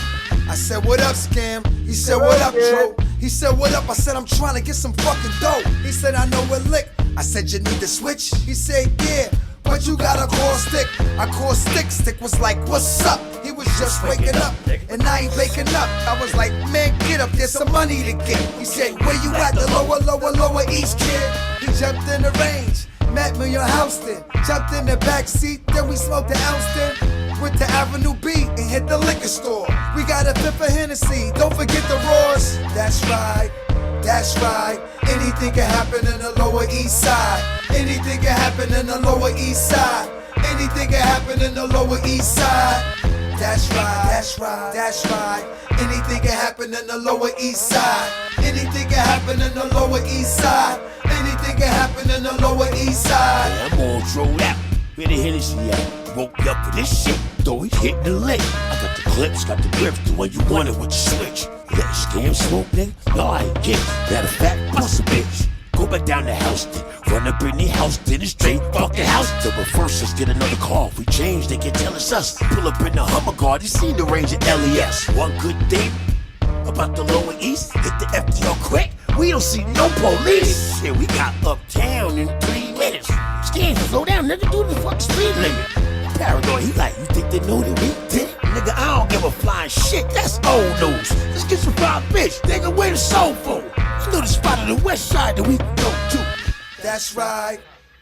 I said, what up, Scam? He said, what up, Tro? He said, what up? I said, I'm trying to get some fucking dough. He said, I know a lick. I said, you need to switch? He said, yeah, but you got a call stick. I call stick. Stick was like, what's up? He was just waking up, and I ain't waking up. I was like, man, get up, there's some money to get. He said, where you at? The lower east, kid. He jumped in the range, met me on Houston. Jumped in the back seat, then we smoked the ounce then. Went to Avenue B and hit the liquor store. We got a fifth of Hennessy, don't forget the roars. That's right, that's right. Anything can happen in the Lower East Side. Anything can happen in the Lower East Side. Anything can happen in the Lower East Side. That's right, that's right, that's right. Anything can happen in the Lower East Side. Anything can happen in the Lower East Side. Anything can happen in the Lower East Side. Yeah, I'm all thrown out. Where the Hennessy at? Woke me up for this shit. Though he's hitting the lick. I got the clips, got the grips, the way you want it with the switch. You let the Scam smoke, nigga? No, I ain't get it. Matter of fact, bust a bitch. Go back down to Houston. Run up in the house, then it's straight fucking house. The reversers get another call. If we change, they can tell it's us. Pull up in the Hummer guard, you seen the range of LES. One good thing about the Lower East, hit the FDR quick. We don't see no police. Shit, we got uptown in 3 minutes. Scam, slow down, nigga, do the fucking speed limit. Paranoid, he like, you think they know that we did it? Nigga, I don't give a flying shit, that's old news. Let's get some fried bitch, nigga, where the soul for? You know the spot on the west side that we can go to. That's right,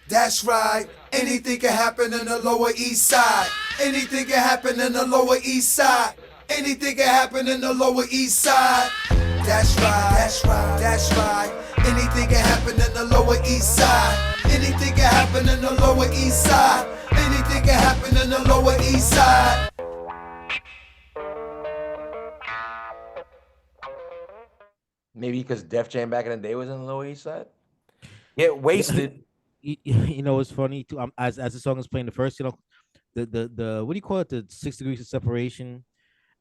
that's right. Anything can happen in the Lower East Side. Anything can happen in the Lower East Side. Anything can happen in the Lower East Side. That's right, that's right, that's right. Anything can happen in the Lower East Side. Anything can happen in the Lower East Side. Anything can happen in the Lower East Side. Maybe because Def Jam back in the day was in the Lower East Side. Get wasted. You know, it's funny too. As the song is playing, the first, you know, the what do you call it? The 6 degrees of separation.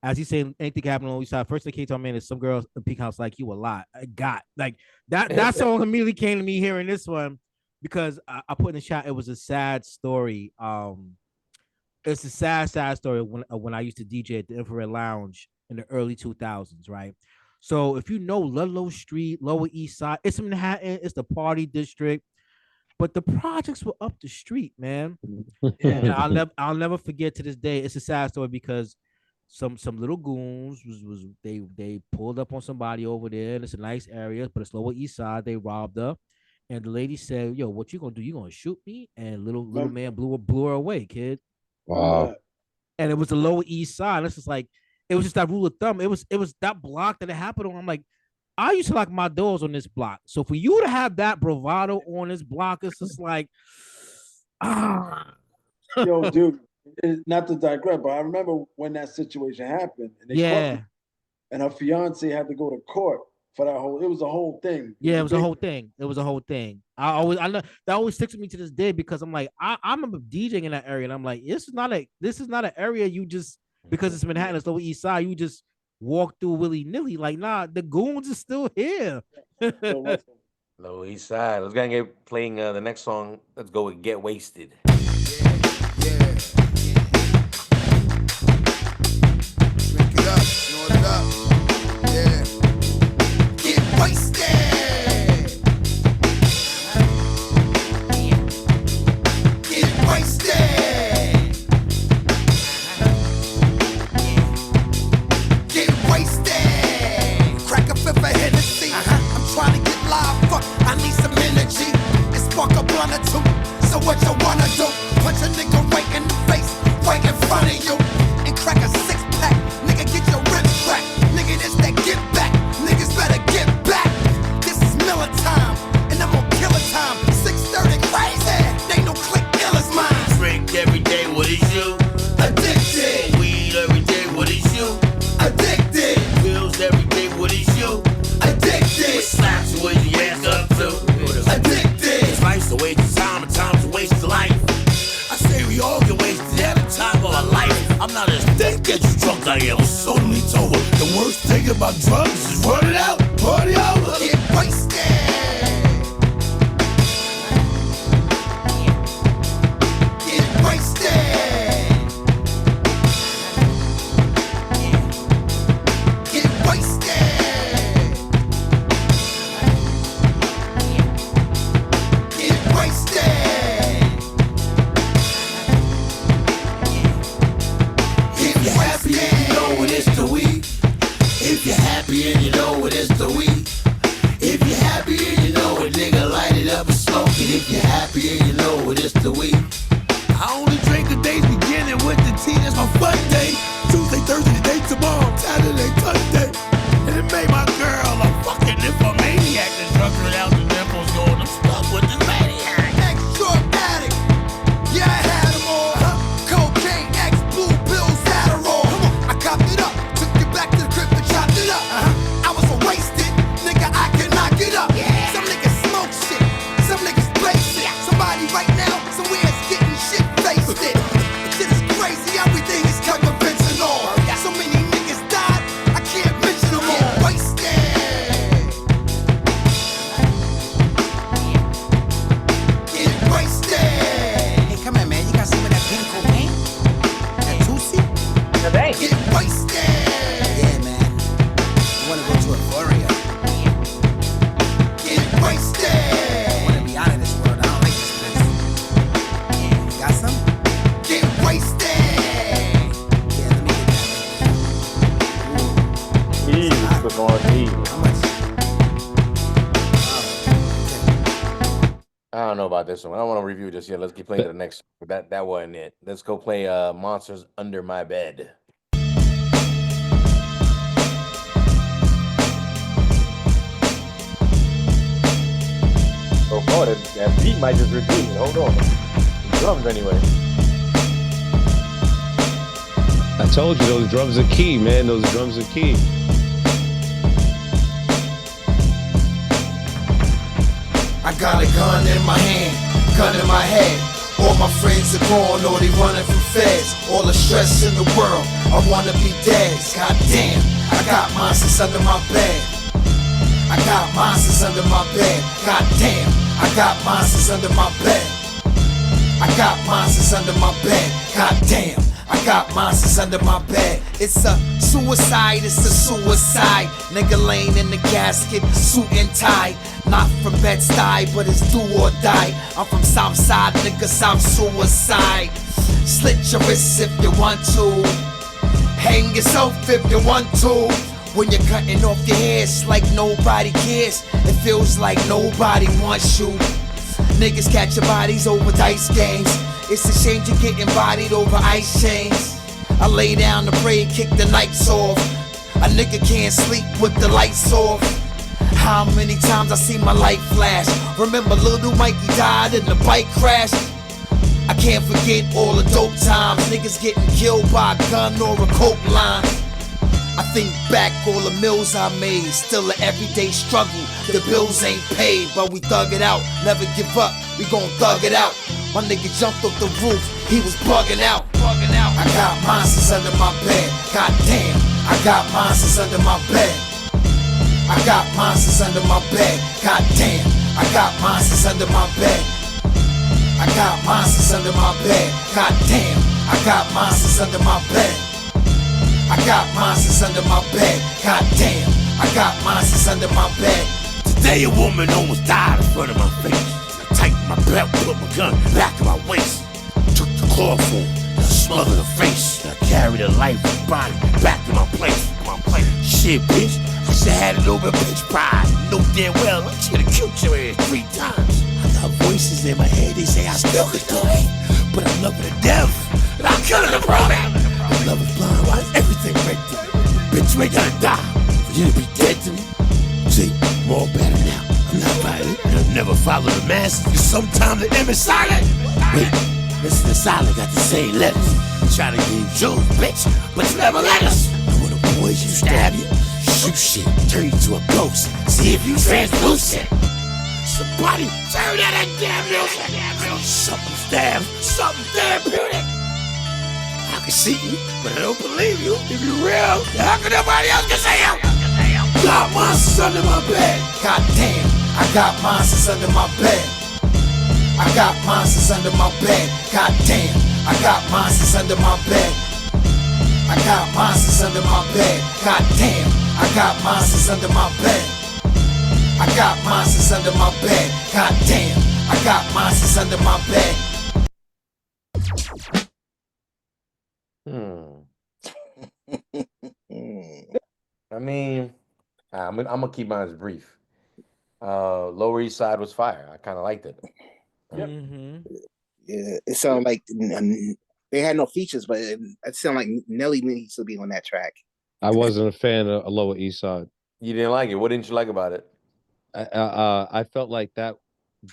As he's saying, anything can happen on the East Side. First thing came to my man is some girls in Peak House like you a lot. I got like that song immediately came to me hearing this one because I put in the chat. It was a sad story. It's a sad story when I used to DJ at the Infrared Lounge in the early 2000s, right? So if you know Ludlow Street, Lower East Side, it's Manhattan, it's the party district, but the projects were up the street, man. And I'll never forget to this day. It's a sad story because some little goons they pulled up on somebody over there. It's a nice area, but it's Lower East Side. They robbed her, and the lady said, "Yo, what you gonna do? You gonna shoot me?" And little man blew her away, kid. Wow. And it was the Lower East Side. It's just like it was just that rule of thumb. It was that block that it happened on. I'm like, I used to lock my doors on this block. So for you to have that bravado on this block, it's just like, Yo, dude, not to digress, but I remember when that situation happened. And they caught her, and her fiance had to go to court for that whole. It was a whole thing. Yeah, it was a whole thing. It was a whole thing. I know that always sticks with me to this day because I'm like, I remember DJing in that area, and I'm like, this is not an area you just because it's Manhattan, it's Lower East Side, you just walk through willy-nilly. Like, nah, the goons are still here. Lower East Side. Let's go and get playing the next song. Let's go with Get Wasted. Yeah. Drink it up, snort it up. Yeah. Get wasted. Get wasted. Get wasted. Crack a fifth of Hennessy. I'm trying to get live. Fuck, I need some energy. And spark a blunt or two. So what you wanna do? Punch a nigga right in the face, right in front of you, and crack a 6-pack. Nigga, get your ribs cracked. Nigga, this that get back. Niggas better get back. This is Miller time, and I'm on killer time. 6:30 crazy. They no click ill as mine. Drink every day, what is you? Addicted. Weed every day, what is you? Addicted. Pills every day, what is you? Addicted. Slaps you with your ass up to. Addicted. Life's a waste of time, and time's a waste of life. I say we all get wasted at a time of our life. I'm not as thick as you drunk I am. So totally told. The worst thing about drugs is run it out, party over. Get wasted. Get wasted. Monday, Tuesday, Thursday, today, tomorrow, Saturday, Sunday. And it made my girl a fucking nymphomaniac that drug her out the nipples going, I'm stuck with this maniac. Extra addict. Yeah, I had them all. Cocaine, X, blue pills, Adderall. I copped it up, took it back to the crib and chopped it up. I was a wasted nigga, I could knock it up. Some niggas smoke shit, some niggas blaze it. Somebody right now, somewhere is getting shit faced it. Shit is crazy, everything is coming fentanyl. So many niggas died, I can't mention them all. Wasted. Get wasted. Hey, come on, man. You got some of that pink cocaine? That Tusi? Get wasted. Yeah, man. You wanna go to Euphoria? Get wasted. I wanna be out of this world. I don't like this place. Yeah, you got some? Get wasted. Yeah, let me get that. Easy, put on easy. How much? I don't know about this one. I don't want to review this yet. Let's keep playing to the next. That wasn't it. Let's go play Monsters Under My Bed. Oh, that beat might just repeat it. Hold on. The drums anyway. I told you those drums are key, man. Those drums are key. I got a gun in my hand, gun in my head. All my friends are gone, or they running from feds. All the stress in the world, I wanna be dead. God damn, I got monsters under my bed. I got monsters under my bed. God damn, I got monsters under my bed. I got monsters under my bed. God damn, I got monsters under my bed. It's a suicide, it's a suicide. Nigga laying in the casket, suit and tie. Not from Bed-Stuy, but it's do or die. I'm from Southside, niggas, I'm suicide. Slit your wrists if you want to. Hang yourself if you want to. When you're cutting off your hair, it's like nobody cares. It feels like nobody wants you. Niggas catch your bodies over dice games. It's a shame you're getting bodied over ice chains. I lay down to pray and kick the nights off. A nigga can't sleep with the lights off. How many times I see my light flash? Remember little Mikey died in the bike crash? I can't forget all the dope times. Niggas getting killed by a gun or a coke line. I think back all the meals I made. Still an everyday struggle. The bills ain't paid, but we thug it out. Never give up, we gon' thug it out. My nigga jumped off the roof, he was bugging out. I got monsters under my bed. God damn, I got monsters under my bed. I got monsters under my bed. God damn, I got monsters under my bed. I got monsters under my bed. God damn, I got monsters under my bed. I got monsters under my bed. God damn, I got monsters under my bed. Today a woman almost died in front of my face. I tightened my belt, put my gun back in my waist. Took the chloroform, I smothered her face. I carried her lifeless body back to my place. Shit, bitch, I should have had it over bitch pride. Know damn well I should have killed your ass 3 times. I got voices in my head, they say I still could do it. But I love her to death, and I'm killing the problem. Love is blind, why is everything right there? Bitch, you ain't gotta die for you to be dead to me. See, I'm all better now. I'm not violent, and I'll never follow the masses. Cause sometimes the image silent. Wait, listen to silent, got the same letters. Try to give Jews, bitch, but you never let us. And when the boys you stab you, shoot shit, turn you to a ghost. See if you translucent. Somebody turn that damn music. Something stab, something therapeutic. I can see you, but I don't believe you. If you real, how can nobody else can see you? Got monsters under my bed. God damn, I got monsters under my bed. I got monsters under my bed. God damn, I got monsters under my bed. I got monsters under my bed. God damn, I got monsters under my bed. I got monsters under my bed. God damn, I got monsters under my bed. I mean, I'm gonna keep mine brief. Lower East Side was fire. I kind of liked it. Yeah, it sounded like They had no features, but it sounded like Nelly needs to be on that track. I wasn't a fan of Lower East Side. You didn't like it. What didn't you like about it? I felt like that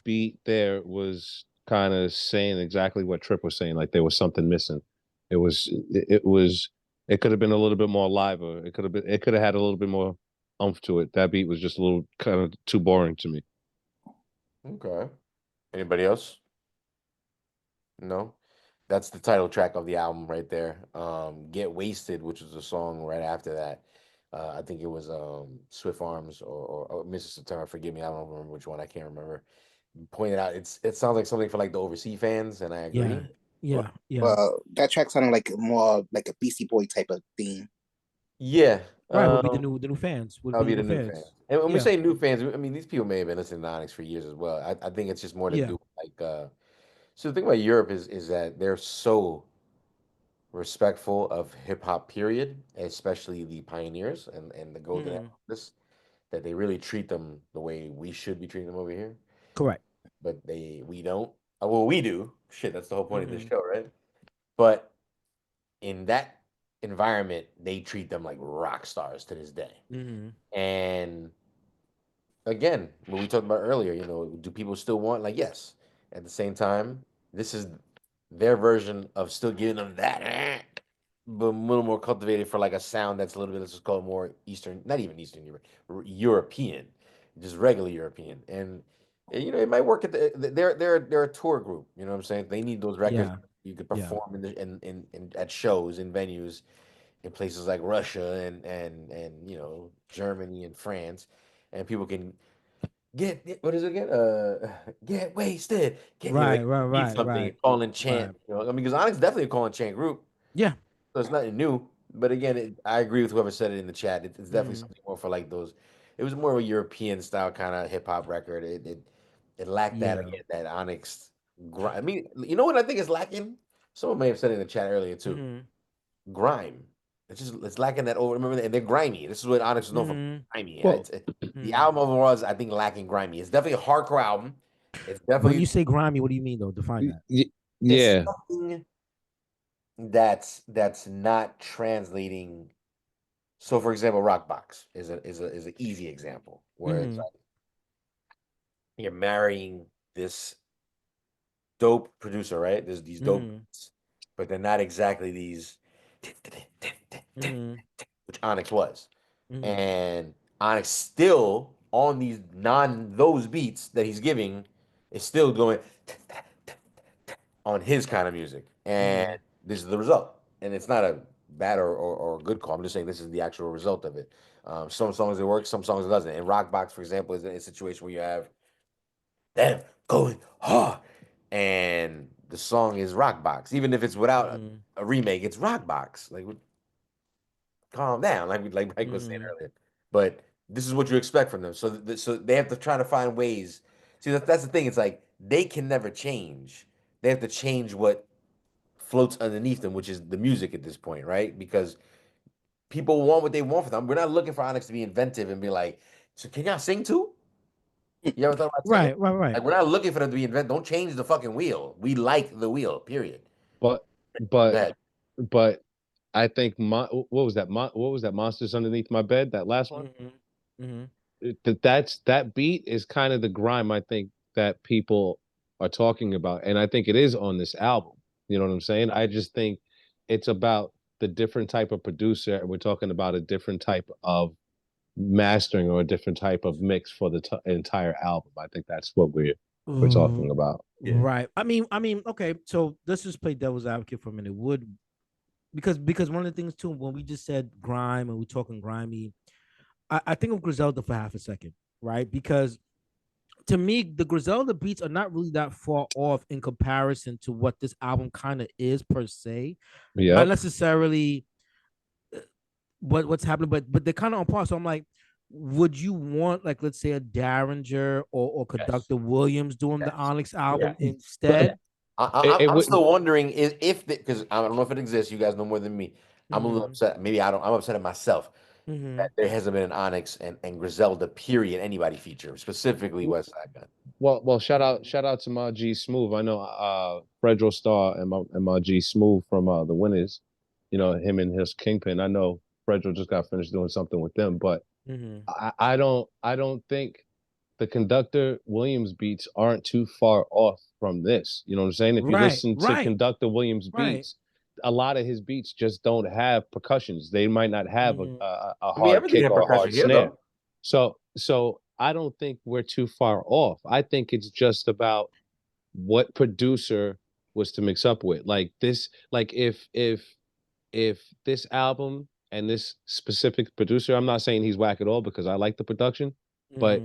beat there was kind of saying exactly what Trip was saying. Like there was something missing. It could have been a little bit more liver. It could have had a little bit more oomph to it. That beat was just a little kind of too boring to me. Okay. Anybody else? No. That's the title track of the album right there. Get Wasted, which was the song right after that. I think it was Swift Arms or Mr. September. Forgive me, I don't remember which one. I can't remember. Pointed out, it sounds like something for like the overseas fans, and I agree. Yeah. That track sounded like more like a Beastie Boy type of theme. Yeah. Right, would be the new fans. That'll be the new fans. And when we say new fans, I mean these people may have been listening to Onyx for years as well. I think it's just more to do with like so the thing about Europe is that they're so respectful of hip hop, period, especially the pioneers and the golden artists, that they really treat them the way we should be treating them over here. Correct. But we don't. Well, we do. Shit, that's the whole point of this show, right? But in that environment, they treat them like rock stars to this day. And again, what we talked about earlier, do people still want, like, yes. At the same time, this is their version of still giving them that, but a little more cultivated for like a sound that's a little bit, let's just call it more Eastern, not even Eastern Europe, European, just regular European. And it might work at they're a tour group. You know what I'm saying? They need those records. You could perform in at shows in venues in places like Russia and Germany and France, and people can get what is it again? Get wasted. Something call and chant. I mean, because Onyx definitely a call and chant group. Yeah. So it's nothing new. But again, I agree with whoever said it in the chat. It's definitely something more for like those. It was more of a European style kind of hip hop record. It lacked that again, that Onyx. I mean, you know what I think is lacking? Someone may have said it in the chat earlier too. Grime. It's lacking that over. Remember, and they're grimy. This is what Onyx is known for. Grimy. Well, the album overall is, I think, lacking grimy. It's definitely a hardcore album. It's definitely. When you say grimy, what do you mean though? Define that. Yeah. That's not translating. So, for example, Rockbox is an easy example where it's like you're marrying this dope producer, right? There's these dope, but they're not exactly these. Which Onyx was, and Onyx still on those beats that he's giving is still going on his kind of music, and this is the result. And it's not a bad or good call. I'm just saying this is the actual result of it. Some songs it works, some songs it doesn't. And Rockbox, for example, is a situation where you have them going hard, and the song is Rockbox, even if it's without a remake. It's Rockbox. Like, calm down, like Mike was saying earlier. But this is what you expect from them. So they have to try to find ways. See, that's the thing. It's like they can never change. They have to change what floats underneath them, which is the music at this point, right? Because people want what they want from them. We're not looking for Onyx to be inventive and be like, so can y'all sing too? You ever thought about right. Like, we're not looking for them to be inventive. Don't change the fucking wheel. We like the wheel, period. But I think what was that? What was that? Monsters Underneath My Bed. That last one. That beat is kind of the grime I think that people are talking about, and I think it is on this album. You know what I'm saying? I just think it's about the different type of producer, and we're talking about a different type of mastering or a different type of mix for the entire album. I think that's what we're talking about. Right. I mean, okay. So let's just play devil's advocate for a minute. Because one of the things too, when we just said grime and we're talking grimy, I think of Griselda for half a second, right? Because to me, the Griselda beats are not really that far off in comparison to what this album kind of is per se. Yeah. Not necessarily what's happening, but they're kind of on par. So I'm like, would you want, like, let's say a Derringer or Conductor Williams doing the Onyx album instead? I'm still wondering if because I don't know if it exists. You guys know more than me. I'm a little upset. Maybe I'm upset at myself. that there hasn't been an Onyx and Griselda period anybody feature, specifically West Side Gun. Well, shout out to my G Smooth. I know Fredro Starr and my G Smooth from the Winners, you know, him and his Kingpin. I know Fredro just got finished doing something with them, but I don't think the Conductor Williams beats aren't too far off from this. You know what I'm saying? If you listen to Conductor Williams beats, a lot of his beats just don't have percussions. They might not have a hard kick or a hard snare. So I don't think we're too far off. I think it's just about what producer was to mix up with. Like this, like if this album and this specific producer, I'm not saying he's whack at all because I like the production, but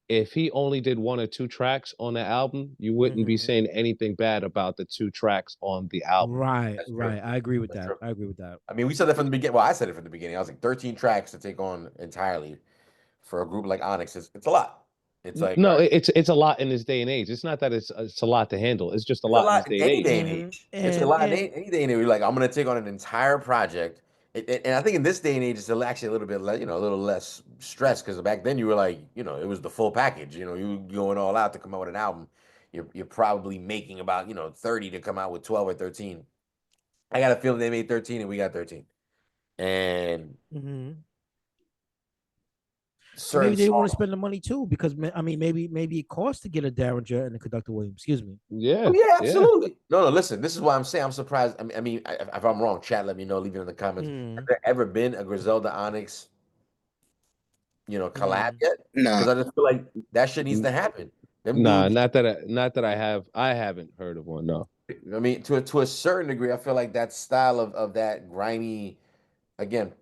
if he only did 1 or 2 tracks on the album, you wouldn't be saying anything bad about the 2 tracks on the album. Right. I agree with that. I mean, we said that from the beginning. Well, I said it from the beginning. I was like, 13 tracks to take on entirely for a group like Onyx. It's a lot. It's like no, it's a lot in this day and age. It's not that it's a lot to handle. It's just a lot in this day and age. It's a lot any day and age. You're like, I'm gonna take on an entire project. And I think in this day and age, it's actually a little bit less, a little less stress because back then you were like, it was the full package. You going all out to come out with an album. You're probably making about 30 to come out with 12 or 13. I got a feeling they made 13 and we got 13. And maybe they want to spend the money too, because I mean, maybe it costs to get a Derringer and a Conductor Williams. Excuse me. Yeah. Yeah, absolutely. No, listen. This is why I'm saying I'm surprised. I mean, if I'm wrong, chat, let me know. Leave it in the comments. Has there ever been a Griselda Onyx, collab yet? No, because I just feel like that shit needs to happen. Nah, not that I haven't heard of one. No. I mean, to a certain degree, I feel like that style of that grimy, again,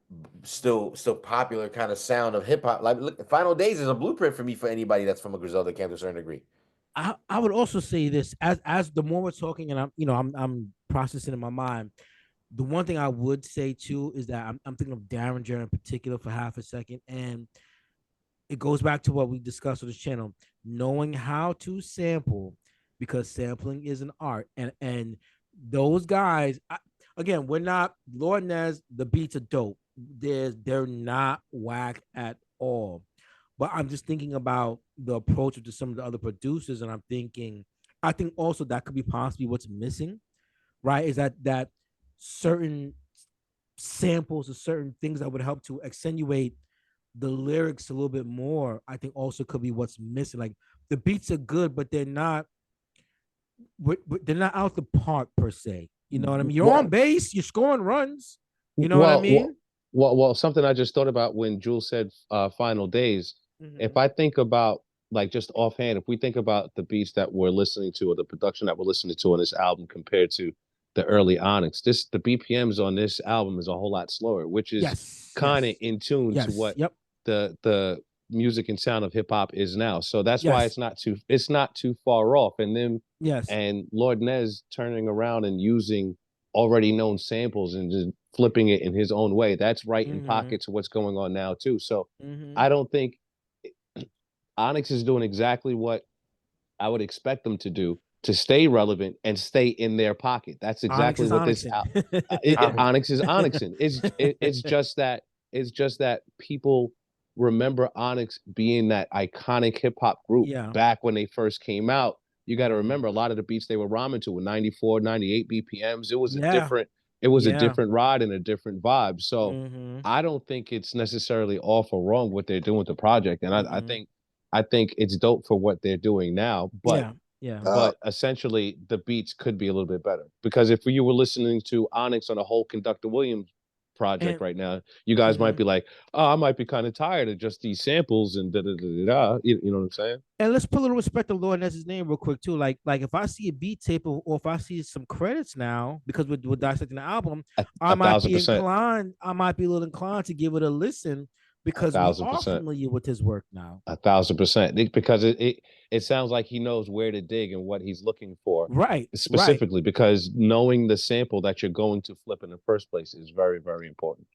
still popular kind of sound of hip hop. Like, look, Final Days is a blueprint for me for anybody that's from a Griselda camp to a certain degree. I would also say this as the more we're talking, and I'm processing in my mind. The one thing I would say too is that I'm thinking of Derringer in particular for half a second, and it goes back to what we discussed on this channel, knowing how to sample, because sampling is an art, and those guys. Again, we're not Lord Nez. The beats are dope. They're not whack at all. But I'm just thinking about the approach to some of the other producers, and I think also that could be possibly what's missing, right? Is that certain samples or certain things that would help to accentuate the lyrics a little bit more. I think also could be what's missing. Like the beats are good, but they're not out the park per se. You know what I mean? You're on base, you're scoring runs. You know what I mean? Well, something I just thought about when Jules said Final Days. If I think about, like, just offhand, if we think about the beats that we're listening to or the production that we're listening to on this album compared to the early Onyx, the BPMs on this album is a whole lot slower, which is kind of in tune to what the music and sound of hip hop is now. So that's why it's not too far off. And then and Lord Nez turning around and using already known samples and just flipping it in his own way. That's right in pocket to what's going on now too. So I don't think Onyx is doing exactly what I would expect them to do to stay relevant and stay in their pocket. That's exactly what this Onyx is Onyxing. It's just that people remember Onyx being that iconic hip hop group back when they first came out. You got to remember a lot of the beats they were rhyming to were 94, 98 BPMs. It was a different ride and a different vibe. So I don't think it's necessarily off or wrong what they're doing with the project. And I think it's dope for what they're doing now. But but essentially the beats could be a little bit better, because if you were listening to Onyx on a whole Conductor Williams project right now, you guys might be like, oh, I might be kind of tired of just these samples and da-da-da-da-da. You know what I'm saying? And let's put a little respect to Lord Ness's name real quick too. Like if I see a beat tape or if I see some credits now, because we're dissecting the album, I might be a little inclined to give it a listen, because we are familiar with his work now. 1,000%. Because it sounds like he knows where to dig and what he's looking for. Right. Specifically, because knowing the sample that you're going to flip in the first place is very, very important.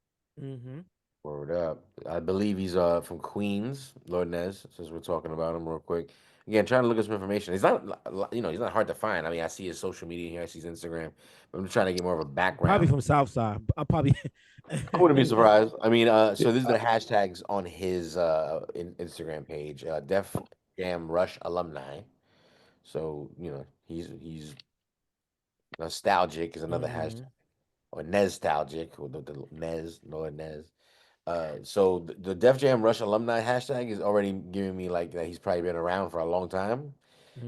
Word up. I believe he's from Queens, Lord Nez, since we're talking about him real quick. Again, trying to look at some information. He's not, he's not hard to find. I mean, I see his social media here. I see his Instagram. But I'm trying to get more of a background. Probably from Southside. I probably. I wouldn't be surprised. I mean, so these are the hashtags on his Instagram page. Def Jam Rush alumni. So he's nostalgic is another hashtag, or nostalgic, or the Nez. So the Def Jam Rush alumni hashtag is already giving me like that he's probably been around for a long time.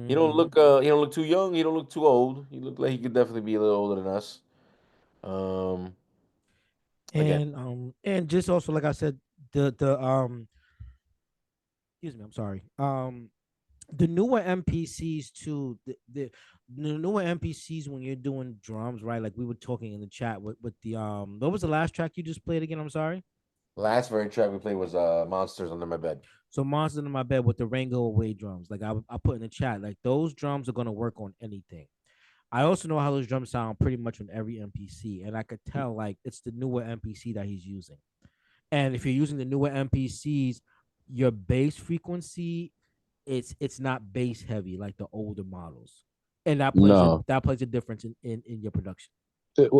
He don't look too young. He don't look too old. He look like he could definitely be a little older than us. And just also like I said, the excuse me, I'm sorry. The newer MPCs too, the newer MPCs when you're doing drums, right? Like we were talking in the chat with the what was the last track you just played again? I'm sorry. Last very track we played was Monsters Under My Bed. So Monsters Under My Bed with the Rango Away drums. Like I put in the chat, like those drums are gonna work on anything. I also know how those drums sound pretty much on every MPC, and I could tell like it's the newer MPC that he's using. And if you're using the newer MPCs, your bass frequency, it's not bass heavy like the older models, and that plays a difference in your production.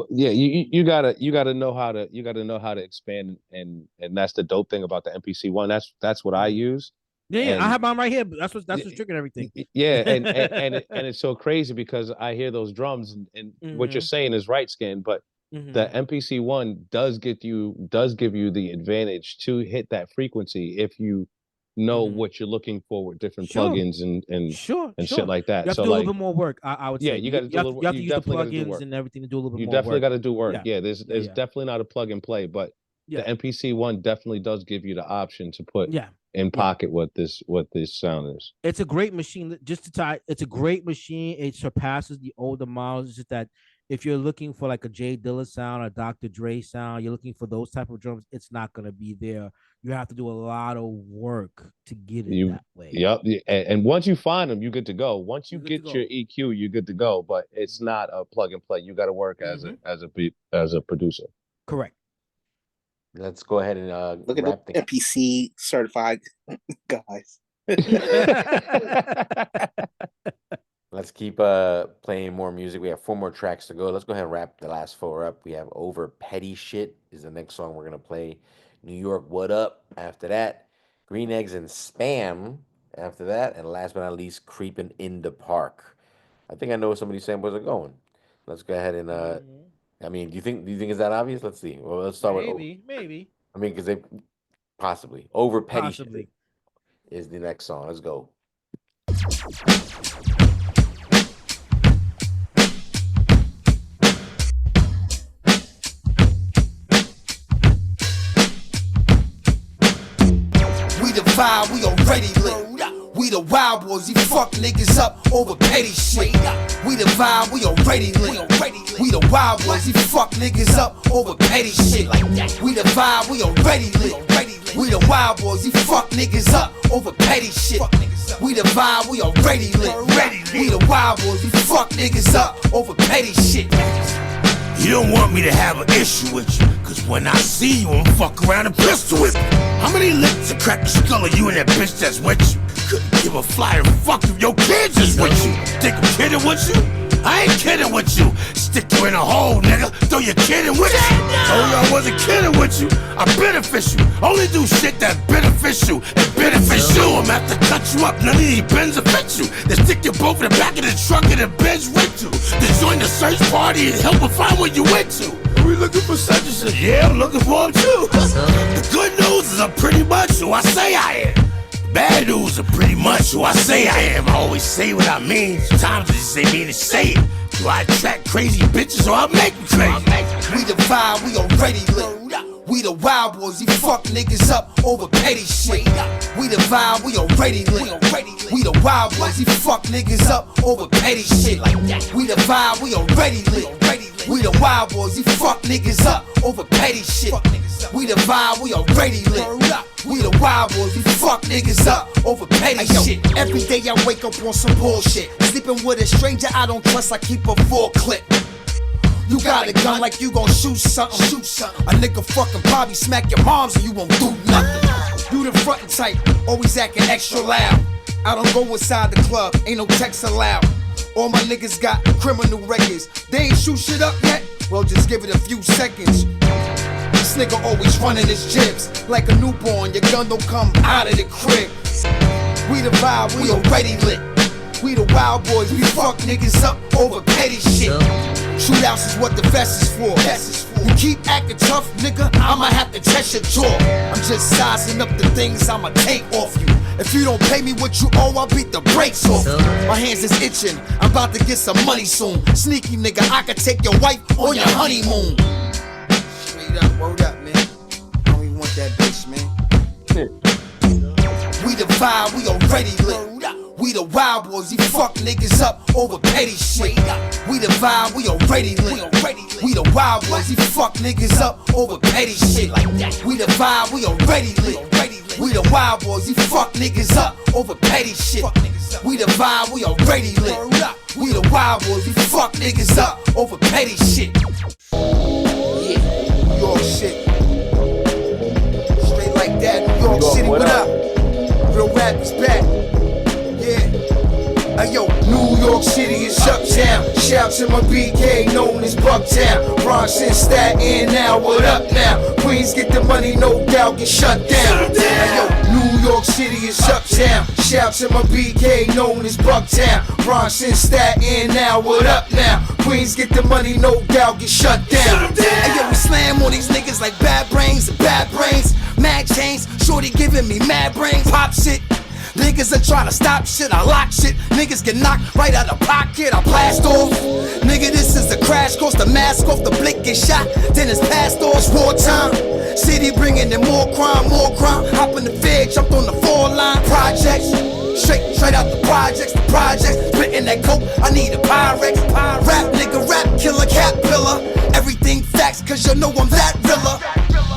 Yeah, you gotta know how to expand, and that's the dope thing about the MPC one. That's what I use. Yeah, I have mine right here. But that's what's triggering everything. Yeah, and it's so crazy because I hear those drums, and what you're saying is right, Skin. But the MPC one does give you the advantage to hit that frequency if you know what you're looking for with different plugins and shit like that. You have to do a little bit more work. I would say. Yeah, you got to do a little. You have to use the plugins and everything to do a little bit more. You definitely got to do work. Yeah, there's definitely not a plug and play, but the MPC one definitely does give you the option to put in pocket what this sound is. It's a great machine. Just to tie, it's a great machine. It surpasses the older models. It's just that if you're looking for like a Jay Dilla sound or Dr. Dre sound, you're looking for those type of drums, it's not gonna be there. You have to do a lot of work to get it that way. Yep. And once you find them, you're good to go. Once you get your EQ, you're good to go. But it's not a plug and play. You got to work as a producer. Correct. Let's go ahead and look at the MPC certified guys. Let's keep playing more music. We have 4 more tracks to go. Let's go ahead and wrap the last 4 up. We have Over Petty Shit is the next song we're gonna play. New York, What Up after that. Green Eggs and Spam after that. And last but not least, Creeping in the Park. I think I know where some of these samples are going. Let's go ahead and I mean, do you think it's that obvious? Let's see. Well, let's start with maybe. I mean, because they possibly Over Petty Shit is the next song. Let's go. We already lit. We the wild boys, you fuck niggas up over petty shit. We the vibe, we already lit. We the wild boys, you fuck niggas up over petty shit. We the vibe, we already lit. We the wild boys, you fuck niggas up over petty shit. We the vibe, we already lit. We the wild boys, you fuck niggas up over petty shit. You don't want me to have an issue with you, cause when I see you, I'm fuck around and pistol whip you. How many licks to crack the skull of you and that bitch that's with you? Couldn't give a flying fuck if your kids is with you. Think I'm kidding with you? I ain't kidding with you. Stick you in a hole, nigga. Throw your kid in with you. Told you I wasn't kidding with you. I benefit you. Only do shit that benefits you and benefits you. I'm have to cut you up. None of these bins will fit you. Then stick you both in the back of the truck and the Benz with you. Then join the search party and help them find where you went to. Are we looking for such and such? Yeah, I'm looking for them too. The good news is I'm pretty much who I say I am. Bad news are pretty much who I say I am. I always say what I mean. Sometimes I just say mean to say it. Do I attract crazy bitches or I make them crazy? We the vibe, we already lit. We the wild boys, you fuck niggas up over petty shit. We the vibe, we already lit. We the wild boys, you fuck niggas up over petty shit. We the vibe, we already lit. We the wild boys, you fuck niggas up over petty shit. We the vibe, we already lit. We the wild boys, we fuck niggas up over petty shit. Every day I wake up on some bullshit. Sleeping with a stranger I don't trust, I keep a full clip. You got a gun like you gon' shoot something. A nigga fucking Bobby smack your moms and you won't do nothing. You the frontin' type, always acting extra loud. I don't go inside the club, ain't no text allowed. All my niggas got criminal records. They ain't shoot shit up yet? Well, just give it a few seconds. This nigga always running his jibs. Like a newborn, your gun don't come out of the crib. We the vibe, we already lit. We the wild boys, we fuck niggas up over petty shit. Shootouts is what the vest is for. You keep acting tough, nigga, I'ma have to test your jaw. I'm just sizing up the things I'ma take off you. If you don't pay me what you owe, I'll beat the brakes off you. My hands is itching, I'm about to get some money soon. Sneaky nigga, I could take your wife on your honeymoon. Straight up, word up, man. I don't even want that bitch, man. We the vibe, we already lit. We the wild boys, we fuck niggas up over petty shit. We the vibe, we already lit. We the wild boys, we fuck niggas up over petty shit. We the vibe, we already lit. We the wild boys, we fuck niggas up over petty shit. We the vibe, we already lit. We the wild boys, we fuck niggas up over petty shit. Yeah, New York shit. Straight like that, New York City, what up? Real rap is back. Yo, New York City is uptown. Shout to my BK, known as Bucktown. Bronx and Staten, now what up now? Queens get the money, no doubt, get shut down. Yo, New York City is uptown. Shout to my BK, known as Bucktown. Bronx and Staten, now what up now? Queens get the money, no doubt, get shut down. Yo, we slam on these niggas like bad brains and bad brains. Mad chains, shorty giving me mad brains. Pop shit. Niggas are trying to stop shit, I lock shit. Niggas get knocked right out of pocket, I blast off. Nigga, this is a crash course, the mask off, the blick get shot, then it's passed off, it's wartime. City bringing in more crime, more crime. Hop in the Fed, jumped on the 4-line projects. Straight out the projects, spitting that coke, I need a Pyrex. Rap nigga, rap killer, cat pillar. Everything facts, cause you know I'm that realer.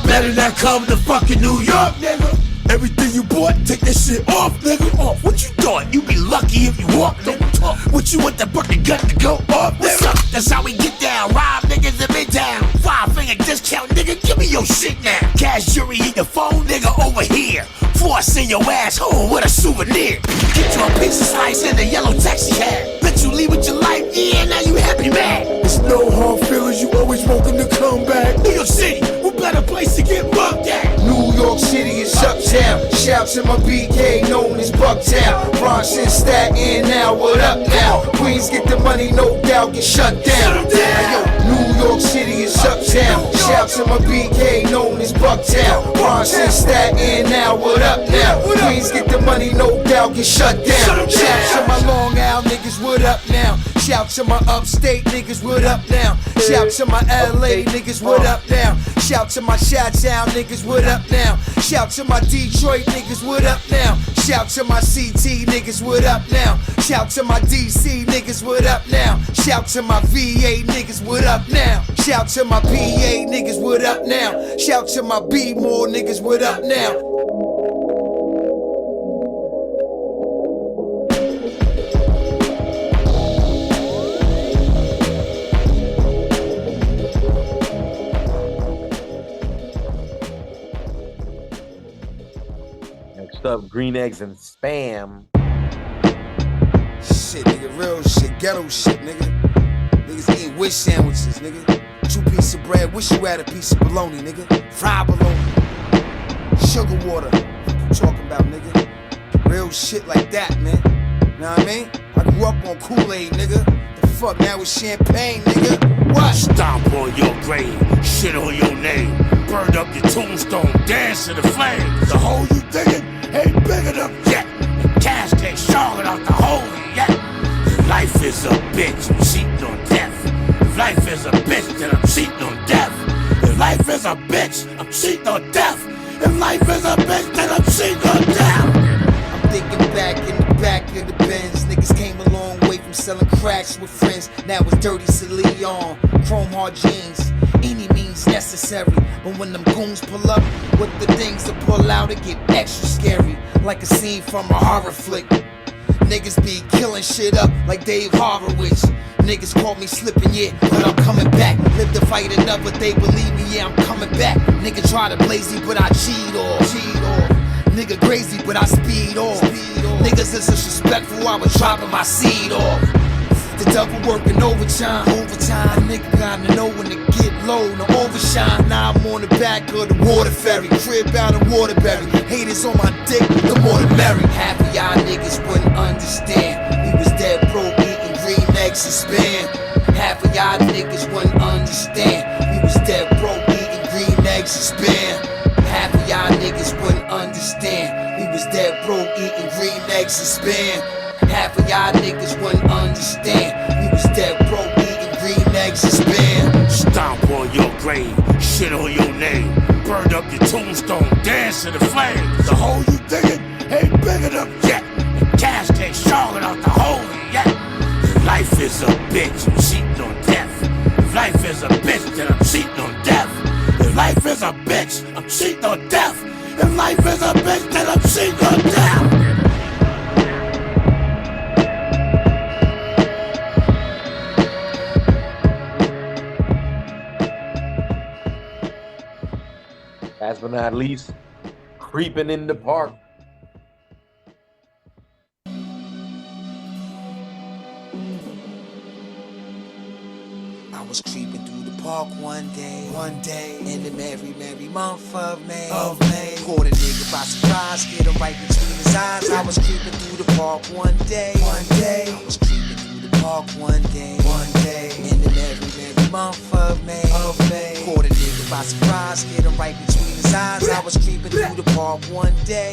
Better not come to fucking New York, nigga. Everything you bought, take that shit off, nigga. Off. What you thought? You be lucky if you walk, nigga. What you want that fucking gun to go off, nigga? What's up? That's how we get down. Rob niggas in Midtown. 5-finger discount, nigga. Give me your shit now. Cash jury, eat the phone, nigga, over here. Before I send your ass home with a souvenir. Get you a pizza slice in the yellow taxi cab. Let you leave with your life, yeah, now you happy, man. It's no hard feelings, you always welcome to come back. New York City, what better place to get bugged at? New York City is uptown. Shout to my BK, known as Bucktown. Bronx and Staten, now what up now? Queens get the money, no doubt, get shut down. Yo, New York City is uptown. Shout to my BK, known as Bucktown. Bronx and Staten, now what up now? Queens get the money, no doubt, get shut down. Shout to my Long Island niggas, what up now? Shout to my upstate niggas, what up now? Shout to my LA niggas, what up now? Shout to my Chi-Town niggas, what up now? Shout to my Detroit niggas, what up now? Shout to my CT niggas, what up now? Shout to my DC niggas, what up now? Shout to my VA niggas, what up now? Shout to my PA niggas, what up now? Shout to my B-more niggas, what up now? Up green eggs and spam. Shit, nigga, real shit, ghetto shit, nigga. Niggas eating wish sandwiches, nigga. 2 pieces of bread, wish you had a piece of bologna, nigga. Fried bologna, sugar water. What you talking about, nigga? Real shit like that, man. Know what I mean? I grew up on Kool-Aid, nigga. The fuck, now it's champagne, nigga. What? Stomp on your grave, shit on your name. Burn up your tombstone, dance to the flames. The hole you digging ain't big enough yet. The cash ain't strong enough to hold it yet. If life is a bitch, I'm cheating on death. If life is a bitch, then I'm cheating on death. If life is a bitch, I'm cheating on death. If life is a bitch, then I'm cheating on death. I'm thinking back in the back of the Benz. Niggas came a long way from selling cracks with friends. Now it's dirty Celine, chrome hard jeans. Any means necessary. But when them goons pull up with the things to pull out, it get extra scary. Like a scene from a horror flick. Niggas be killing shit up like Dave Horowitz. Niggas caught me slipping, yeah, but I'm coming back. Live to fight another day, believe me, yeah, I'm coming back. Nigga try to blaze me, but I cheat off. nigga crazy, but I speed off. Niggas is disrespectful, I was dropping my seed off. The devil working overtime. A nigga gotta know when to get low, no overshine. Now I'm on the back of the water ferry, crib out in Waterbury. Haters on my dick, the more the merry. Half of y'all niggas wouldn't understand. We was dead broke, eating green eggs and spam. Half of y'all niggas wouldn't understand. We was dead broke, eating green eggs and spam. Half of y'all niggas wouldn't understand. We was dead broke, eating green eggs and spam. Half of y'all niggas wouldn't understand. We was dead broke, eating green eggs and spam. Stomp on your grave, shit on your name. Burn up your tombstone, dance to the flames. The hole you digging ain't big enough yet. The cash ain't strong enough to hold it yet. If life is a bitch, I'm cheating on death. If life is a bitch, then I'm cheating on death. If life is a bitch, I'm cheating on death. If life is a bitch, then I'm cheating on death. Last but not least, Creeping in the Park. I was creeping through the park one day, in the merry month of May. Caught a nigga by surprise, hit him right between his eyes. I was creeping through the park one day. I was creeping through the park one day, in the merry month of May. Caught a nigga by surprise, hit him right between his eyes. I was creeping through the park one day.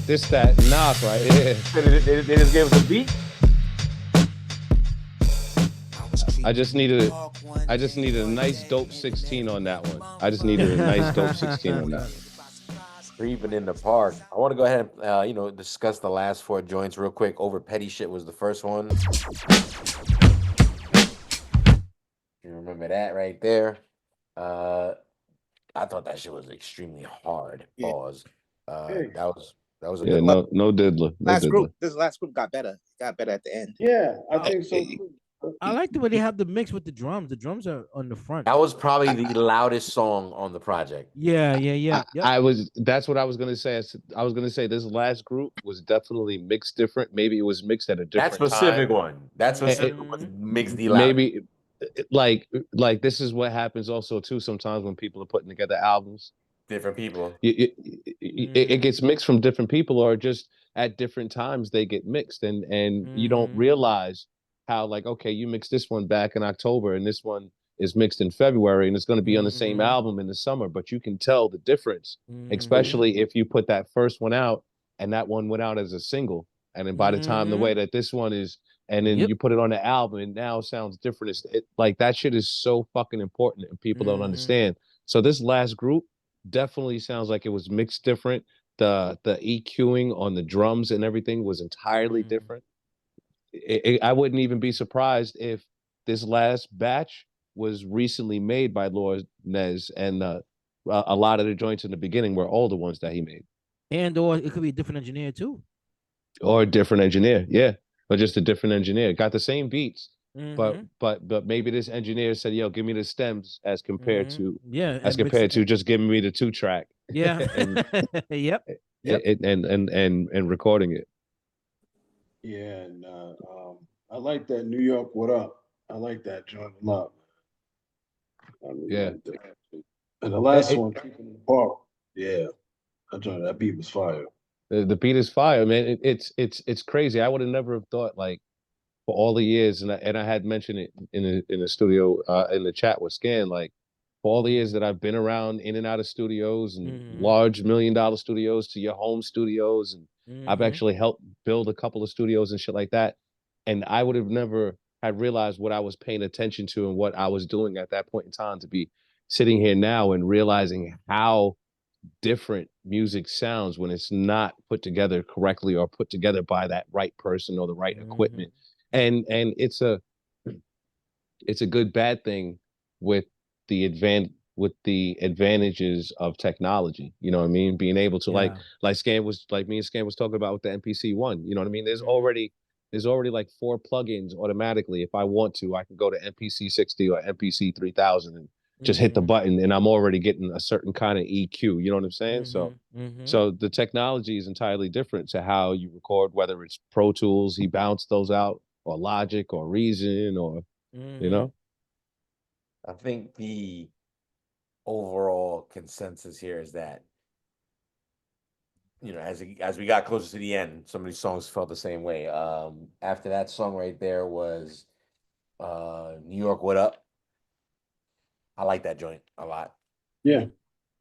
This that knock right here. They just gave us a beat. I just needed a nice dope 16 on that one. I just needed a nice dope 16 on that one. Creeping in the Park. I want to go ahead and discuss the last four joints real quick. Over Petty Shit was the first one. You remember that right there? I thought that shit was extremely hard. Pause. That was a good one. No diddler. This last group got better. Got better at the end. Yeah, I think so too. I like the way they have the mix with the drums. The drums are on the front. That was probably the loudest song on the project. Yeah. That's what I was gonna say. I was gonna say this last group was definitely mixed different. Maybe it was mixed at a different That specific time. one. That specific one mixed the loudest. Maybe like this is what happens also too sometimes when people are putting together albums. Different people. It gets mixed from different people, or just at different times they get mixed, and you don't realize how, like, okay, you mixed this one back in October and this one is mixed in February and it's going to be on the same album in the summer, but you can tell the difference, especially if you put that first one out and that one went out as a single, and then by the time the way that this one is, and then you put it on the album and now it sounds different. Like that shit is so fucking important and people don't understand. So this last group definitely sounds like it was mixed different. The EQing on the drums and everything was entirely different. I wouldn't even be surprised if this last batch was recently made by Lord Nez, and a lot of the joints in the beginning were all the ones that he made. And or it could be a different engineer too. Or a different engineer, yeah. Or just a different engineer. Got the same beats, but maybe this engineer said, yo, give me the stems as compared to just giving me the 2-track. Yeah. and recording it. Yeah, and I like that New York What Up. I like that joint a lot. Yeah. And the last one, Keeping the Park. Yeah. That beat was fire. The beat is fire, man. It's crazy. I would have never have thought, like, for all the years, and I had mentioned it in the studio in the chat with Scan, like, for all the years that I've been around in and out of studios and large $1 million studios to your home studios, and I've actually helped build a couple of studios and shit like that, and I would have never had realized what I was paying attention to and what I was doing at that point in time to be sitting here now and realizing how different music sounds when it's not put together correctly or put together by that right person or the right equipment. And it's a good bad thing with the advantages of technology. You know what I mean? Being able to like me and Scan was talking about with the MPC-1. You know what I mean? There's already like 4 plugins automatically. If I want to, I can go to MPC-60 or MPC-3000 and just hit the button, and I'm already getting a certain kind of EQ. You know what I'm saying? So the technology is entirely different to how you record, whether it's Pro Tools, he bounced those out, or Logic, or Reason, or you know. I think the overall consensus here is that, you know, as we got closer to the end, some of these songs felt the same way. After that song right there was New York What Up. I like that joint a lot. Yeah.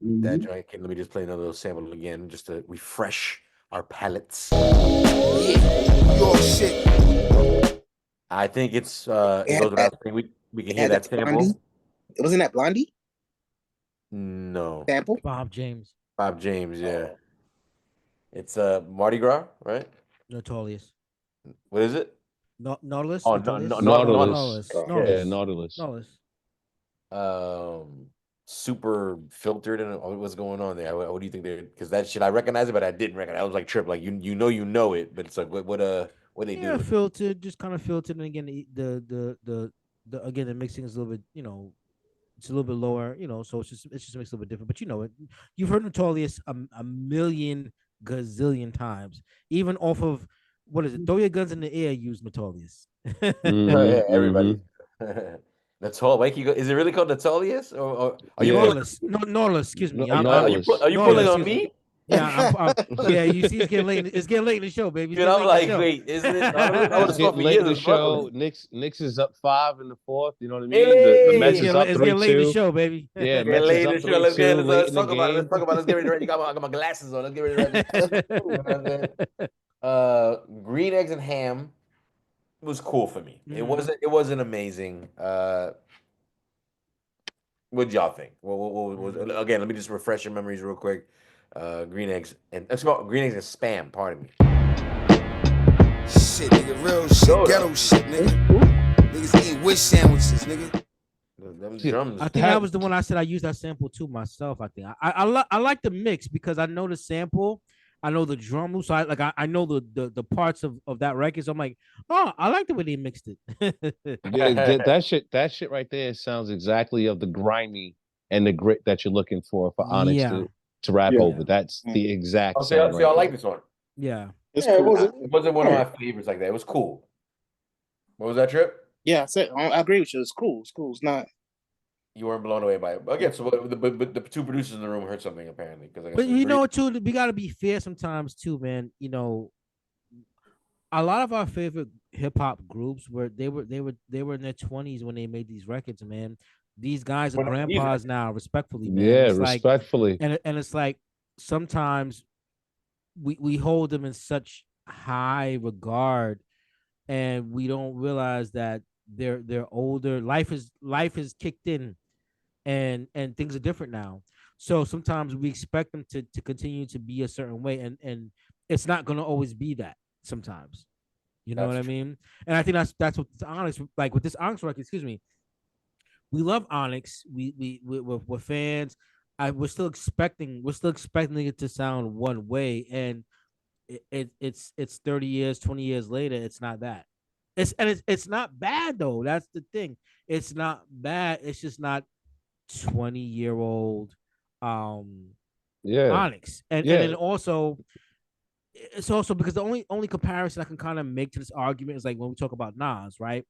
That joint. Okay, let me just play another little sample again just to refresh our palates. Your shit. I think it goes without saying we can hear that sample. Blondie? Wasn't that Blondie? No. Sample? Bob James, yeah. It's Mardi Gras, right? Notorious. What is it? Nautilus. Oh, Nautilus. Nautilus. Yeah, Nautilus. Super filtered and what's going on there? What do you think there? Because that shit I recognize it, but I didn't recognize. I was like trip, like you know it, but it's like what they do? Yeah, filtered, just kind of filtered, and again the again the mixing is a little bit, you know, it's a little bit lower, you know, so it's just makes it a little bit different. But you know it, you've heard Notorious a million gazillion times, even off of what is it? Throw Your Guns in the Air. Use Notorious. Yeah, everybody. Natal, wait, is it really called Natalius, or are you Nautilus? Nautilus, excuse me. Are you pulling on me? Yeah, yeah. You see, it's getting late. It's getting late in the show, baby. Dude, I'm like, wait, isn't it? It's getting late in the show. Knicks is up 5 in the 4th. You know what I mean? Hey, the Mets is up 3-2. It's getting late in the show, baby. Yeah, Mets late in the show. Let's talk about it. Let's Let's get ready. I got my glasses on. Let's get ready. Green eggs and ham was cool for me. It wasn't amazing. What y'all think? Again, let me just refresh your memories real quick. Green eggs and spam. Pardon me. Shit, nigga, real shit, ghetto shit, nigga. Niggas eat wish sandwiches, nigga. Them drums. I think that was the one I said I used that sample too myself. I think I like the mix because I know the sample, I know the drum loop, so I know the parts of that record. So I'm like, oh, I like the way they mixed it. that shit right there sounds exactly of the grimy and the grit that you're looking for Onyx to rap over. That's the exact sound. I like this one. Yeah. It's cool. It wasn't one of my favorites like that. It was cool. What was that, Trip? Yeah, I agree with you. It's cool. It's cool. It's not. You weren't blown away by it. Again, so but the 2 producers in the room heard something apparently. But you know, too, we got to be fair sometimes too, man. You know, a lot of our favorite hip hop groups were in their 20s when they made these records, man. These guys are grandpas now, respectfully, man. Yeah, respectfully. And it's like sometimes we hold them in such high regard, and we don't realize that they're older. Life is kicked in, and things are different now. So sometimes we expect them to continue to be a certain way, and it's not going to always be that sometimes. You know what I mean? And I think that's what Onyx, like with this Onyx record, excuse me. We love Onyx. We're fans. We're still expecting it to sound one way, and it's 30 years, 20 years later, it's not that. It's not bad though. That's the thing. It's not bad. It's just not 20-year-old Onyx. And then also it's also because the only comparison I can kind of make to this argument is like when we talk about Nas, right?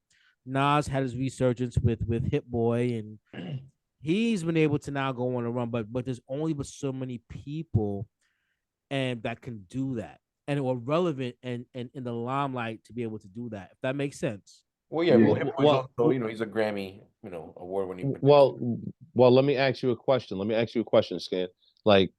Nas had his resurgence with Hit Boy, and he's been able to now go on a run, but there's only but so many people and that can do that, and it were relevant and in the limelight to be able to do that, if that makes sense. Well, yeah. Well, you know, he's a Grammy, you know, award-winning. Well, let me ask you a question, Scan. Like,